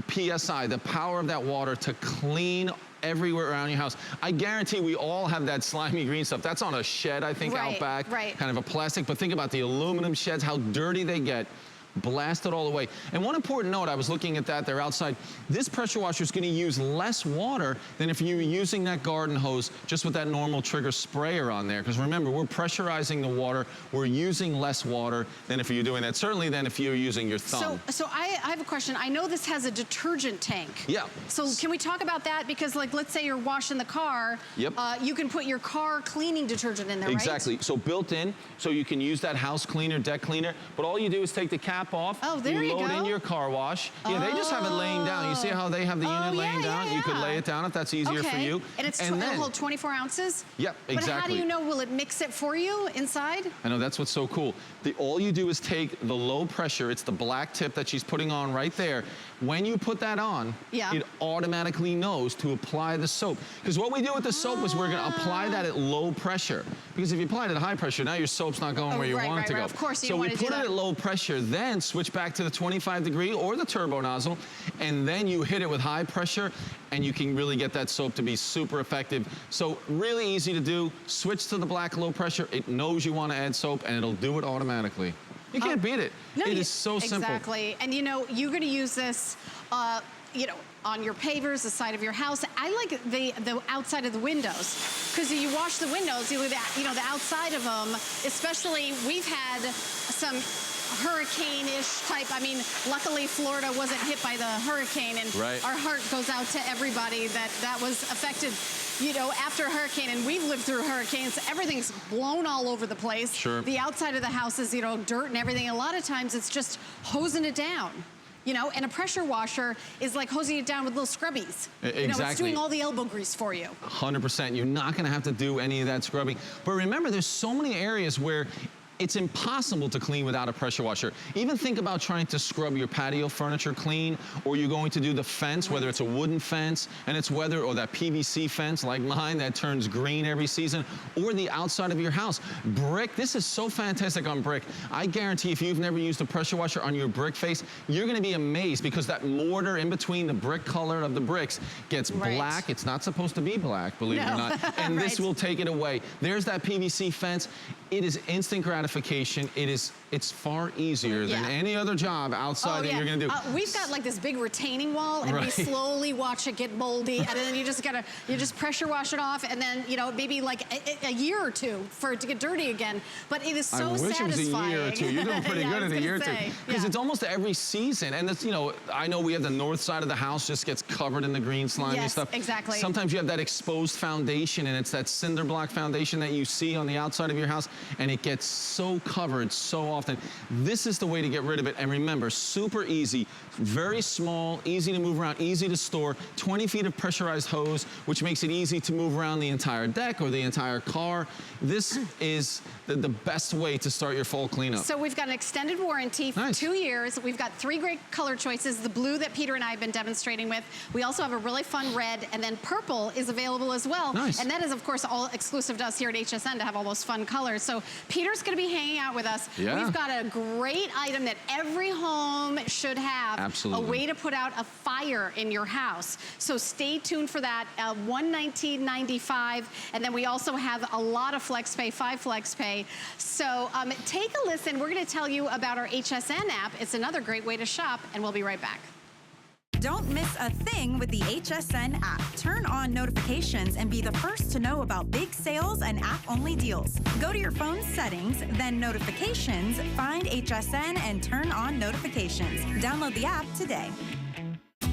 Speaker 3: PSI, the power of that water, to clean everywhere around your house. I guarantee we all have that slimy green stuff. That's on a shed, I think, out back. Kind of a plastic. But think about the aluminum sheds, how dirty they get. Blast it all away. And one important note, I was looking at that there outside, this pressure washer is going to use less water than if you were using that garden hose just with that normal trigger sprayer on there. Because remember, we're pressurizing the water. We're using less water than if you're doing that. Certainly than if you're using your thumb.
Speaker 1: So I have a question. I know this has a detergent tank.
Speaker 3: Yeah.
Speaker 1: So can we talk about that? Because like, let's say you're washing the car.
Speaker 3: Yep.
Speaker 1: You can put your car cleaning detergent in there, right?
Speaker 3: Exactly. So built in, so you can use that house cleaner, deck cleaner, but all you do is take the cap off.
Speaker 1: Oh, there you go.
Speaker 3: You load in your car wash. Yeah, they just have it laying down. You see how they have the unit laying down?
Speaker 1: Yeah.
Speaker 3: You could lay it down if that's easier for you.
Speaker 1: And it'll hold 24 ounces?
Speaker 3: Yep, exactly.
Speaker 1: But how do you know, will it mix it for you inside?
Speaker 3: I know, that's what's so cool. All you do is take the low pressure, it's the black tip that she's putting on right there. When you put that on, it automatically knows to apply the soap. Because what we do with the soap is we're gonna apply that at low pressure. Because if you apply it at high pressure, now your soap's not going where you want it to go.
Speaker 1: Of course,
Speaker 3: so we put it at low pressure, then switch back to the 25-degree or the turbo nozzle, and then you hit it with high pressure, and you can really get that soap to be super effective. So really easy to do. Switch to the black low pressure. It knows you want to add soap, and it'll do it automatically. You can't beat it.
Speaker 1: No,
Speaker 3: it is so simple.
Speaker 1: Exactly. And you're going to use this, on your pavers, the side of your house. I like the outside of the windows, because you wash the windows, the outside of them, especially we've had some hurricane-ish type. I mean, luckily Florida wasn't hit by the hurricane, and our heart goes out to everybody that was affected. After a hurricane, and we've lived through hurricanes, everything's blown all over the place. Sure. The outside of the house is, dirt and everything. A lot of times it's just hosing it down. And a pressure washer is like hosing it down with little scrubbies.
Speaker 3: Exactly.
Speaker 1: It's doing all the elbow grease for you.
Speaker 3: 100%. You're not going to have to do any of that scrubbing. But remember, there's so many areas where it's impossible to clean without a pressure washer. Even think about trying to scrub your patio furniture clean, or you're going to do the fence, whether it's a wooden fence and it's or that PVC fence like mine that turns green every season, or the outside of your house. Brick, this is so fantastic on brick. I guarantee if you've never used a pressure washer on your brick face, you're gonna be amazed, because that mortar in between the brick color of the bricks gets black. It's not supposed to be black, believe it or not. And this will take it away. There's that PVC fence. It is instant gratification. It's far easier than any other job outside that you're gonna do.
Speaker 1: We've got like this big retaining wall, and we slowly watch it get moldy, and then you just pressure wash it off, and then maybe like a year or two for it to get dirty again. But it is so satisfying.
Speaker 3: I wish it was a year or two. You're doing pretty good in a year or two, because it's almost every season. And it's, I know we have the north side of the house just gets covered in the green slimy stuff.
Speaker 1: Exactly.
Speaker 3: Sometimes you have that exposed foundation, and it's that cinder block foundation that you see on the outside of your house, and it gets so covered so often. often, this is the way to get rid of it. And remember, super easy, very small, easy to move around, easy to store, 20 feet of pressurized hose, which makes it easy to move around the entire deck or the entire car. This is the best way to start your fall cleanup.
Speaker 1: So we've got an extended warranty for 2 years. We've got 3 great color choices, the blue that Peter and I have been demonstrating with. We also have a really fun red, and then purple is available as well.
Speaker 3: Nice.
Speaker 1: And that is, of course, all exclusive to us here at HSN to have all those fun colors. So Peter's gonna be hanging out with us.
Speaker 3: Yeah.
Speaker 1: We've got a great item that every home should have.
Speaker 3: Absolutely.
Speaker 1: A way to put out a fire in your house. So stay tuned for that, $119.95. And then we also have a lot of flex pay, 5 flex pay. So take a listen. We're gonna tell you about our HSN app. It's another great way to shop, and we'll be right back.
Speaker 8: Don't miss a thing with the HSN app. Turn on notifications and be the first to know about big sales and app-only deals. Go to your phone's settings, then notifications, find HSN and turn on notifications. Download the app today.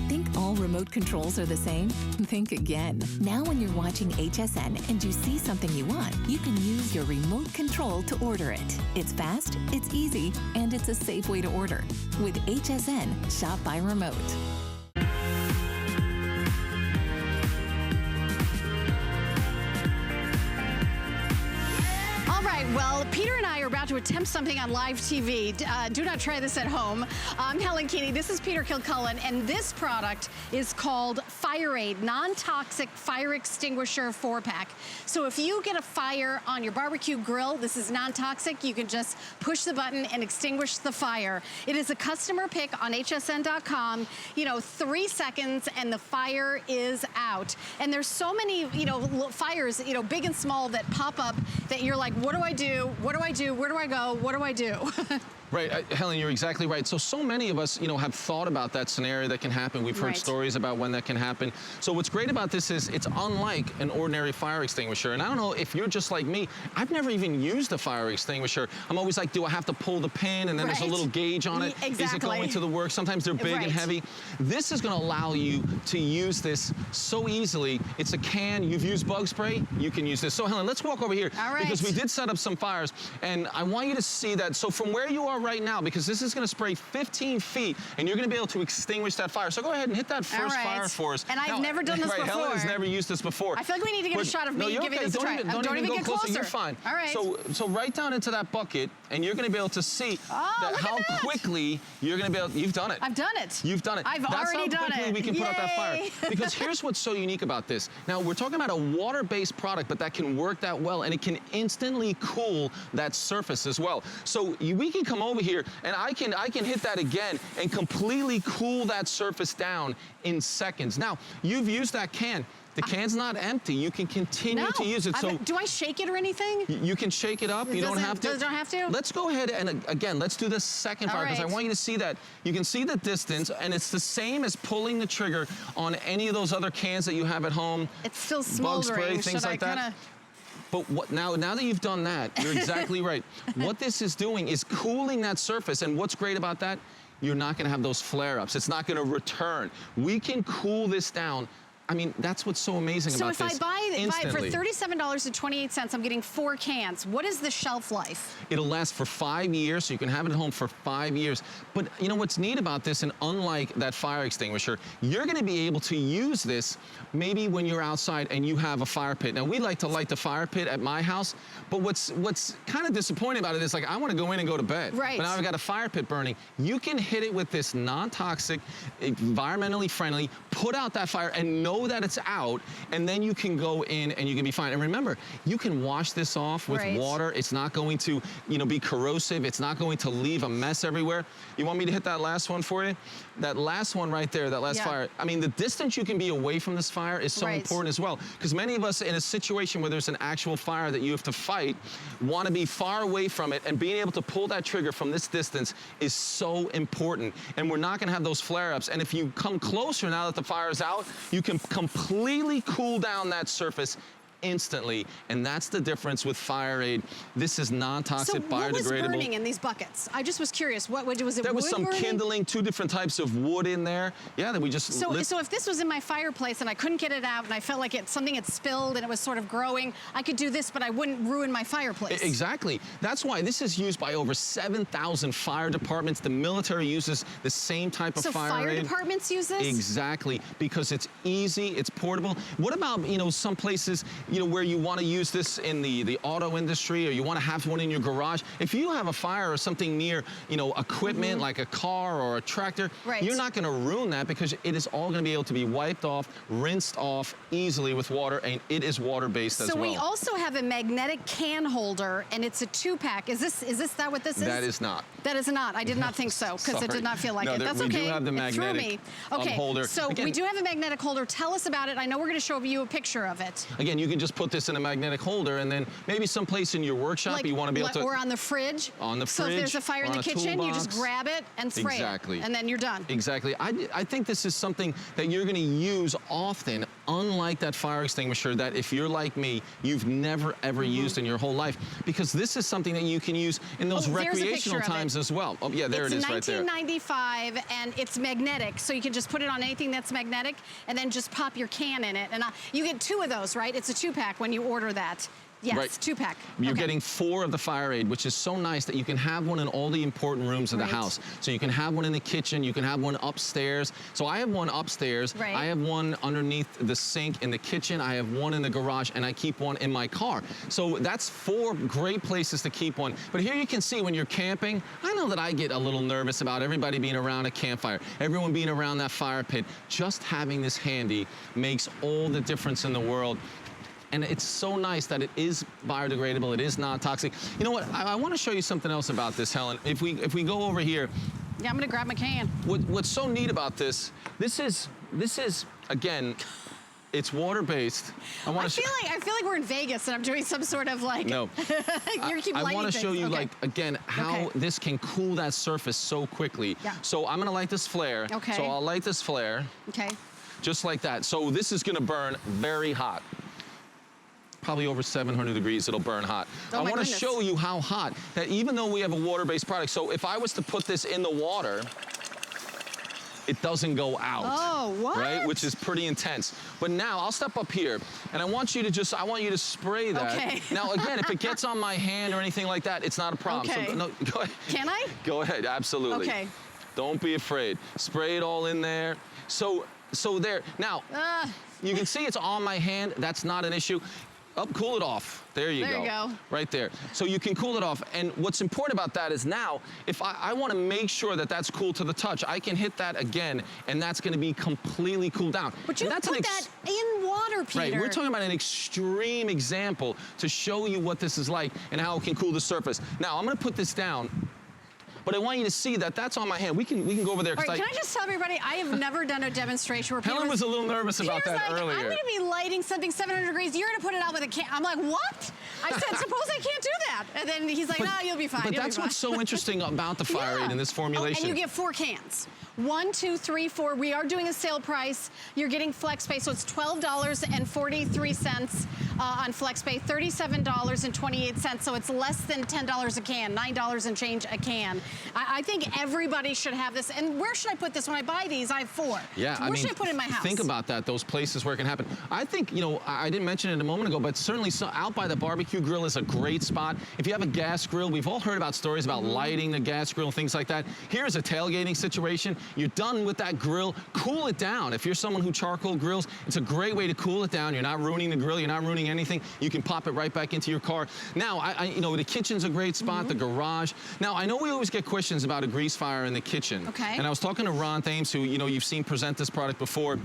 Speaker 6: Think all remote controls are the same? Think again. Now when you're watching HSN and you see something you want, you can use your remote control to order it. It's fast, it's easy, and it's a safe way to order. With HSN, shop by remote.
Speaker 1: All right, well, Peter and I are about to attempt something on live TV. Do not try this at home. I'm Helen Keeney, this is Peter Kilcullen, and this product is called Fire Aid, non-toxic fire extinguisher 4-pack. So if you get a fire on your barbecue grill, this is non-toxic. You can just push the button and extinguish the fire. It is a customer pick on hsn.com. 3 seconds and the fire is out. And there's so many, fires, big and small that pop up that you're like, what do I do? What do I do? Where do I go? What do I do?
Speaker 3: Right, Helen, you're exactly right. So many of us, have thought about that scenario that can happen. We've heard stories about when that can happen. So what's great about this is it's unlike an ordinary fire extinguisher. And I don't know if you're just like me, I've never even used a fire extinguisher. I'm always like, do I have to pull the pin? And then there's a little gauge on it.
Speaker 1: Exactly.
Speaker 3: Is it going to the work? Sometimes they're big and heavy. This is gonna allow you to use this so easily. It's a can, you've used bug spray, you can use this. So Helen, let's walk over here.
Speaker 1: All right.
Speaker 3: Because we did set up some fires, and I want you to see that. So from where you are right now, because this is going to spray 15 feet, and you're going to be able to extinguish that fire. So go ahead and hit that first fire for us.
Speaker 1: And I've never done this before.
Speaker 3: Helen has never used this before.
Speaker 1: I feel like we need to get a shot of me giving this a try. Don't even get closer.
Speaker 3: You're fine.
Speaker 1: All right.
Speaker 3: So right down into that bucket, and you're going to be able to see how quickly you're going to be able. You've done it.
Speaker 1: I've done it.
Speaker 3: You've done it.
Speaker 1: I've already done it.
Speaker 3: That's how quickly we can put out that fire. Because here's what's so unique about this. Now we're talking about a water-based product, but that can work that well, and it can instantly cool that surface as well. So we can come over here, and I can hit that again and completely cool that surface down in seconds. Now, you've used that can. The can's not empty. You can continue to use it. So
Speaker 1: do I shake it or anything?
Speaker 3: You can shake it up. You don't have to.
Speaker 1: Don't have to?
Speaker 3: Let's go ahead and again, let's do the second fire because I want you to see that. You can see the distance, and it's the same as pulling the trigger on any of those other cans that you have at home.
Speaker 1: It's still smoldering.
Speaker 3: Bug spray, things like that. But now that you've done that, you're exactly right. What this is doing is cooling that surface, and what's great about that, you're not gonna have those flare-ups. It's not gonna return. We can cool this down. I mean, that's what's so amazing about this.
Speaker 1: So if I buy it for
Speaker 3: instantly.
Speaker 1: $37.28, I'm getting 4 cans. What is the shelf life?
Speaker 3: It'll last for 5 years, so you can have it at home for 5 years. But you know what's neat about this, and unlike that fire extinguisher, you're gonna be able to use this maybe when you're outside and you have a fire pit. Now, we like to light the fire pit at my house, but what's kind of disappointing about it is like, I wanna go in and go to bed.
Speaker 1: Right.
Speaker 3: But now I've got a fire pit burning. You can hit it with this non-toxic, environmentally friendly, put out that fire and know that it's out, and then you can go in and you can be fine. And remember, you can wash this off with water. It's not going to, be corrosive. It's not going to leave a mess everywhere. You want me to hit that last one for you? That last one right there, that last fire. I mean, the distance you can be away from this fire is so important as well. Because many of us in a situation where there's an actual fire that you have to fight, want to be far away from it, and being able to pull that trigger from this distance is so important. And we're not going to have those flare-ups. And if you come closer now that the fire is out, you can completely cool down that surface instantly, and that's the difference with FireAid. This is non-toxic, biodegradable.
Speaker 1: What was burning in these buckets? I just was curious. What was it?
Speaker 3: There was
Speaker 1: wood
Speaker 3: some
Speaker 1: burning?
Speaker 3: kindling, 2 different types of wood in there. Yeah, that we just
Speaker 1: So if this was in my fireplace and I couldn't get it out and I felt like something had spilled and it was sort of growing, I could do this, but I wouldn't ruin my fireplace.
Speaker 3: Exactly. That's why this is used by over 7,000 fire departments. The military uses the same type of FireAid.
Speaker 1: So fire departments use this?
Speaker 3: Exactly, because it's easy, it's portable. What about, you know, some places, you know, where you want to use this in the auto industry, or you want to have one in your garage? If you have a fire or something near, you know, equipment like a car or a tractor, you're not going to ruin that, because it is all going to be able to be wiped off, rinsed off easily with water, and it is water-based as well.
Speaker 1: So we also have a magnetic can holder, and it's a 2-pack. Is this what this is?
Speaker 3: That is not.
Speaker 1: That is not. I did not think so, because it did not feel like it. That's okay.
Speaker 3: We do have the magnetic holder.
Speaker 1: So
Speaker 3: again,
Speaker 1: we do have a magnetic holder. Tell us about it. I know we're going to show you a picture of it.
Speaker 3: Again, you can just put this in a magnetic holder, and then maybe someplace in your workshop you want to be able to...
Speaker 1: Or on the fridge.
Speaker 3: On the fridge.
Speaker 1: So if there's a fire in the kitchen,
Speaker 3: toolbox,
Speaker 1: you just grab it and spray it. And then you're done.
Speaker 3: Exactly. I think this is something that you're going to use often, unlike that fire extinguisher that, if you're like me, you've never ever used in your whole life, because this is something that you can use in those recreational times as well. Oh yeah, there it is right there.
Speaker 1: It's $19.95 and it's magnetic, so you can just put it on anything that's magnetic and then just pop your can in it. And you get 2 of those, right? It's a 2-pack when you order that. Yes,
Speaker 3: right.
Speaker 1: 2-pack.
Speaker 3: You're getting 4 of the FireAid, which is so nice that you can have one in all the important rooms of the house. So you can have one in the kitchen, you can have one upstairs. So I have one upstairs, I have one underneath the sink in the kitchen, I have one in the garage, and I keep one in my car. So that's 4 great places to keep one. But here you can see when you're camping, I know that I get a little nervous about everybody being around a campfire, everyone being around that fire pit. Just having this handy makes all the difference in the world. And it's so nice that it is biodegradable, it is non-toxic. You know what, I want to show you something else about this, Helen. If we go over here.
Speaker 1: Yeah, I'm gonna grab my can.
Speaker 3: What's so neat about this is, again, it's water-based. I
Speaker 1: feel like we're in Vegas and I'm doing some sort of like...
Speaker 3: No. I want to show you, like, again, how this can cool that surface so quickly.
Speaker 1: Yeah.
Speaker 3: So I'm gonna light this flare.
Speaker 1: Okay.
Speaker 3: So I'll light this flare.
Speaker 1: Okay.
Speaker 3: Just like that. So this is gonna burn very hot. Probably over 700 degrees, it'll burn hot. I want to show you how hot, that even though we have a water-based product, so if I was to put this in the water, it doesn't go out.
Speaker 1: Oh, what?
Speaker 3: Right, which is pretty intense. But now, I'll step up here, and I want you to spray that.
Speaker 1: Okay.
Speaker 3: Now, again, if it gets on my hand or anything like that, it's not a problem.
Speaker 1: Okay.
Speaker 3: So, no, go ahead.
Speaker 1: Can I?
Speaker 3: Go ahead, absolutely.
Speaker 1: Okay.
Speaker 3: Don't be afraid. Spray it all in there. So there. Now, you can see it's on my hand. That's not an issue. Cool it off. There you go. Right there. So you can cool it off. And what's important about that is now, if I want to make sure that that's cool to the touch, I can hit that again, and that's going to be completely cooled down.
Speaker 1: But you put that in water, Peter.
Speaker 3: Right. We're talking about an extreme example to show you what this is like and how it can cool the surface. Now, I'm going to put this down. But I want you to see that that's on my hand. We can go over there.
Speaker 1: All right, can I just tell everybody, I have never done a demonstration where
Speaker 3: Helen was a little nervous about that earlier.
Speaker 1: I'm going to be lighting something 700 degrees. You're going to put it out with a can. I'm like, what? I said, suppose I can't do that. And then he's like, no, you'll be fine.
Speaker 3: But that's what's so interesting about the FireAid in this formulation.
Speaker 1: And you get 4 cans. 1, 2, 3, 4. We are doing a sale price. You're getting FlexPay, so it's $12.43 on FlexPay, $37.28. So it's less than $10 a can, $9 and change a can. I think everybody should have this. And where should I put this? When I buy these, I have 4.
Speaker 3: Yeah,
Speaker 1: where should I put it in my house?
Speaker 3: Think about that, those places where it can happen. I think, you know, I didn't mention it a moment ago, but certainly out by the barbecue grill is a great spot. If you have a gas grill, we've all heard about stories about lighting the gas grill, things like that. Here's a tailgating situation. You're done with that grill, cool it down. If you're someone who charcoal grills, it's a great way to cool it down. You're not ruining the grill, you're not ruining anything. You can pop it right back into your car. Now, you know, the kitchen's a great spot, the garage. Now, I know we always get questions about a grease fire in the kitchen.
Speaker 1: Okay.
Speaker 3: And I was talking to Ron Thames, who, you know, you've seen present this product before.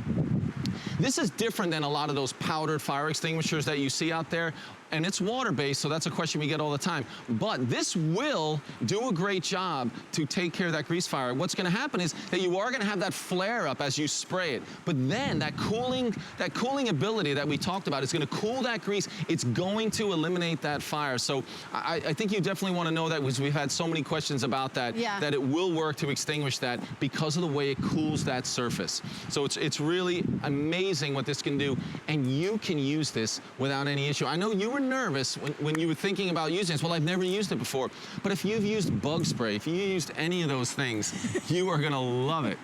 Speaker 3: This is different than a lot of those powdered fire extinguishers that you see out there. and it's water-based, so that's a question we get all the time. But this will do a great job to take care of that grease fire. What's gonna happen is that you are gonna have that flare up as you spray it. But then that cooling ability that we talked about is gonna cool that grease. It's going to eliminate that fire. So I think you definitely wanna know that, because we've had so many questions about that, that it will work to extinguish that because of the way it cools that surface. So it's really amazing what this can do, and you can use this without any issue. I know you were nervous when you were thinking about using this. Well, I've never used it before. But if you've used bug spray, if you used any of those things, you are gonna love it.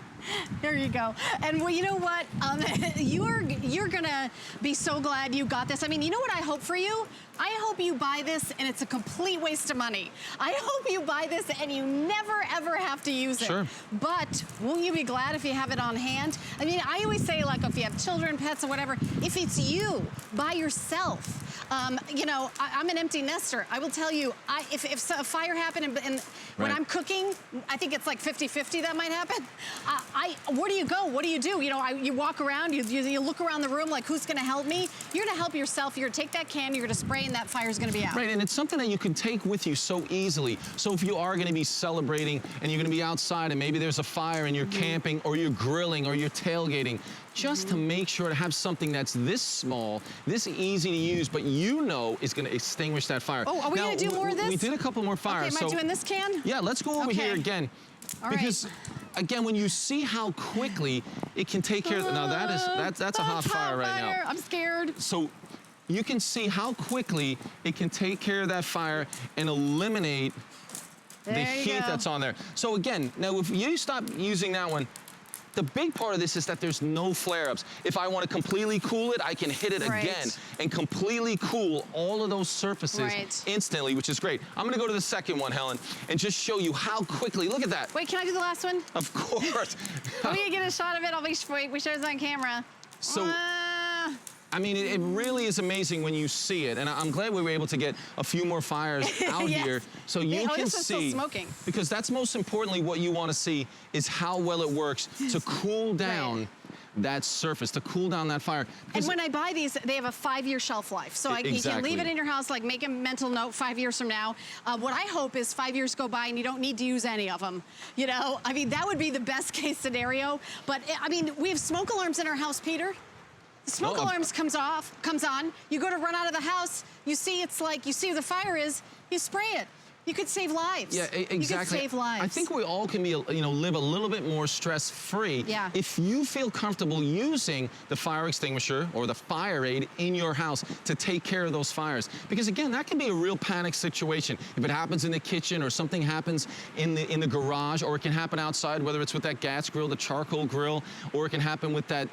Speaker 1: There you go. And well, you know what? You're gonna be so glad you got this. I mean, you know what I hope for you? I hope you buy this and it's a complete waste of money. I hope you buy this and you never ever have to use it.
Speaker 3: Sure.
Speaker 1: But won't you be glad if you have it on hand? I mean, I always say, like, if you have children, pets, or whatever, if it's you by yourself, you know, I'm an empty nester. I will tell you, if a fire happened and when I'm cooking, I think it's like 50-50 that might happen. Where do you go? What do? You know, you walk around, you look around the room like, who's gonna help me? You're gonna help yourself. You're gonna take that can, you're gonna spray, and that fire's gonna be out.
Speaker 3: Right, and it's something that you can take with you so easily. So if you are gonna be celebrating and you're gonna be outside and maybe there's a fire and you're camping or you're grilling or you're tailgating, just to make sure to have something that's this small, this easy to use, but you know is gonna extinguish that fire.
Speaker 1: Oh, are we gonna do more of this?
Speaker 3: We did a couple more fires.
Speaker 1: Okay, am I doing this can?
Speaker 3: Yeah, let's go over here again.
Speaker 1: All
Speaker 3: because again, when you see how quickly it can take care of, now that's a hot fire right now.
Speaker 1: I'm scared.
Speaker 3: So you can see how quickly it can take care of that fire and eliminate the heat that's on there. So again, now if you stop using that one, the big part of this is that there's no flare-ups. If I want to completely cool it, I can hit it again and completely cool all of those surfaces instantly, which is great. I'm going to go to the second one, Helen, and just show you how quickly. Look at that.
Speaker 1: Wait, can I do the last one?
Speaker 3: Of course.
Speaker 1: Are we going to get a shot of it? I'll be we show this on camera.
Speaker 3: So, I mean, it really is amazing when you see it, and I'm glad we were able to get a few more fires out here so you can
Speaker 1: this is
Speaker 3: see.
Speaker 1: still smoking.
Speaker 3: Because that's most importantly what you want to see is how well it works to cool down that surface, to cool down that fire.
Speaker 1: And when I buy these, they have a 5-year shelf life. So you can leave it in your house, like make a mental note 5 years from now. What I hope is 5 years go by and you don't need to use any of them. You know, I mean, that would be the best case scenario. But I mean, we have smoke alarms in our house, Peter. The smoke alarms comes on, you go to run out of the house, you see where the fire is, you spray it. You could save lives.
Speaker 3: Yeah, exactly.
Speaker 1: You could save lives.
Speaker 3: I think we all can be, live a little bit more stress-free.
Speaker 1: Yeah.
Speaker 3: If you feel comfortable using the fire extinguisher or the fire aid in your house to take care of those fires. Because again, that can be a real panic situation. If it happens in the kitchen or something happens in the garage, or it can happen outside, whether it's with that gas grill, the charcoal grill, or it can happen with that,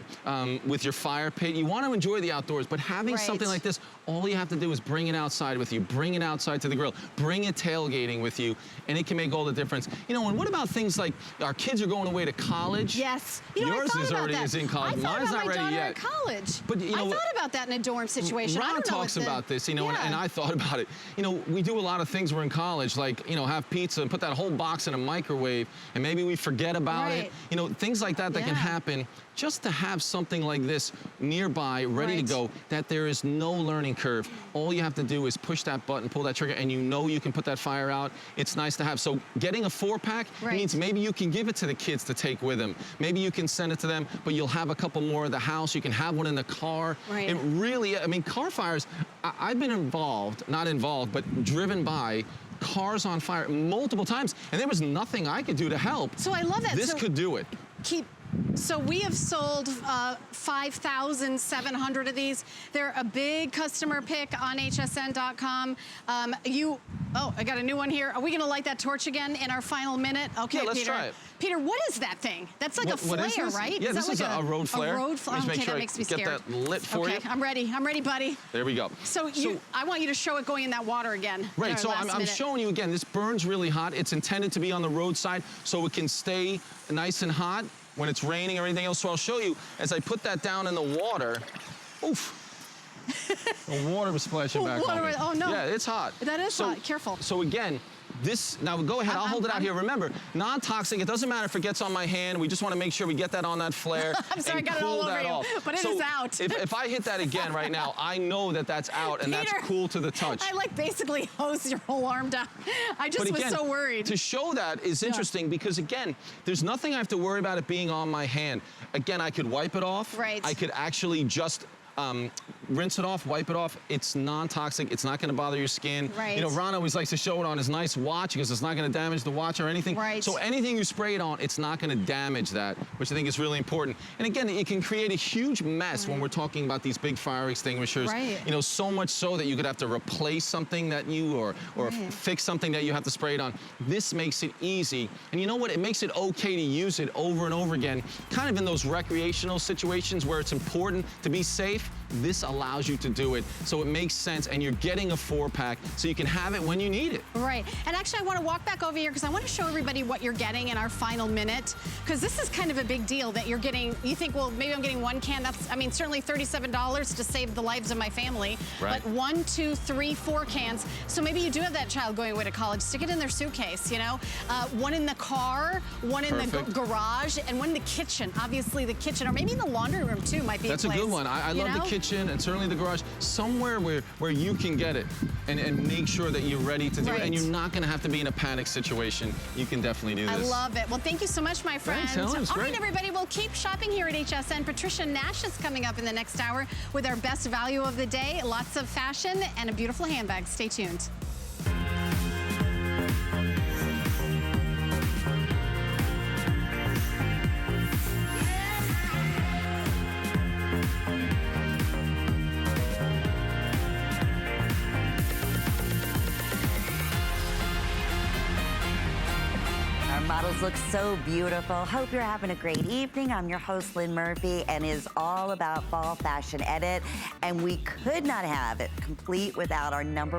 Speaker 3: with your fire pit. You want to enjoy the outdoors, but having something like this, all you have to do is bring it outside with you. Bring it outside to the grill. Bring it tailgating with you, and it can make all the difference. You know, and what about things like our kids are going away to college?
Speaker 1: Yes. You know,
Speaker 3: yours is already in college. Mine's not ready yet.
Speaker 1: In college.
Speaker 3: But
Speaker 1: I thought about that in a dorm situation.
Speaker 3: Ron talks about this, and I thought about it. You know, we do a lot of things when we're in college, like, have pizza and put that whole box in a microwave, and maybe we forget about it. You know, things like that can happen. Just to have something like this nearby, ready to go, that there is no learning curve. All you have to do is push that button, pull that trigger, and you know you can put that fire out. It's nice to have. So getting a 4-pack means maybe you can give it to the kids to take with them. Maybe you can send it to them, but you'll have a couple more at the house. You can have one in the car. It really, I mean, car fires, I've been not involved, but driven by cars on fire multiple times, and there was nothing I could do to help.
Speaker 1: So I love that.
Speaker 3: This could do it.
Speaker 1: So we have sold 5,700 of these. They're a big customer pick on hsn.com. I got a new one here. Are we gonna light that torch again in our final minute? Okay,
Speaker 3: yeah, let's
Speaker 1: Peter.
Speaker 3: try it.
Speaker 1: Peter, what is that thing? That's like a flare, right?
Speaker 3: Yeah, this is a road flare.
Speaker 1: A road flare. Okay,
Speaker 3: sure
Speaker 1: that makes me scared.
Speaker 3: Get that lit for you.
Speaker 1: Okay, I'm ready. I'm ready, buddy.
Speaker 3: There we go.
Speaker 1: So I want you to show it going in that water again.
Speaker 3: Right, so I'm showing you again, this burns really hot. It's intended to be on the roadside so it can stay nice and hot when it's raining or anything else. So I'll show you as I put that down in the water. Oof. The water was splashing back on me.
Speaker 1: Oh, no.
Speaker 3: Yeah, it's hot.
Speaker 1: That is hot. Careful.
Speaker 3: So again, this, now go ahead, I'll hold it out here. Remember, non-toxic, it doesn't matter if it gets on my hand. We just want to make sure we get that on that flare.
Speaker 1: I'm sorry, I
Speaker 3: and
Speaker 1: got it
Speaker 3: cool
Speaker 1: all over
Speaker 3: that
Speaker 1: you,
Speaker 3: off.
Speaker 1: but it
Speaker 3: So
Speaker 1: is out.
Speaker 3: if I hit that again right now, I know that that's out, and that's
Speaker 1: Peter,
Speaker 3: cool to the touch.
Speaker 1: I like basically hose your whole arm down. I just was so worried.
Speaker 3: To show that is interesting because, again, there's nothing I have to worry about it being on my hand. Again, I could wipe it off.
Speaker 1: Right.
Speaker 3: I could actually just rinse it off, wipe it off. It's non-toxic. It's not going to bother your skin.
Speaker 1: Right.
Speaker 3: You know, Ron always likes to show it on his nice watch because it's not going to damage the watch or anything.
Speaker 1: Right.
Speaker 3: So anything you spray it on, it's not going to damage that, which I think is really important. And again, it can create a huge mess when we're talking about these big fire extinguishers.
Speaker 1: Right.
Speaker 3: You know, so much so that you could have to replace something that you or fix something that you have to spray it on. This makes it easy. And you know what? It makes it okay to use it over and over again, kind of in those recreational situations where it's important to be safe. This allows you to do it, so it makes sense, and you're getting a 4-pack, so you can have it when you need it.
Speaker 1: Right, and actually I want to walk back over here because I want to show everybody what you're getting in our final minute, because this is kind of a big deal that you're getting. You think, well, maybe I'm getting 1 can. That's, I mean, certainly $37 to save the lives of my family.
Speaker 3: Right.
Speaker 1: But 1, 2, 3, 4 cans. So maybe you do have that child going away to college. Stick it in their suitcase, you know? 1 in the car, 1 in the garage, and 1 in the kitchen. Obviously the kitchen, or maybe in the laundry room too might be
Speaker 3: That's a good one. I love the kitchen and certainly the garage. Somewhere where you can get it and make sure that you're ready to do it. And you're not going to have to be in a panic situation. You can definitely do this.
Speaker 1: I love it. Well, thank you so much, my friend.
Speaker 3: Thanks, Helen. It's
Speaker 1: All
Speaker 3: great.
Speaker 1: right, everybody, we'll keep shopping here at HSN. Patricia Nash is coming up in the next hour with our best value of the day. Lots of fashion and a beautiful handbag. Stay tuned.
Speaker 9: Models look so beautiful. Hope you're having a great evening. I'm your host, Lynn Murphy, and it is all about fall fashion edit. And we could not have it complete without our #1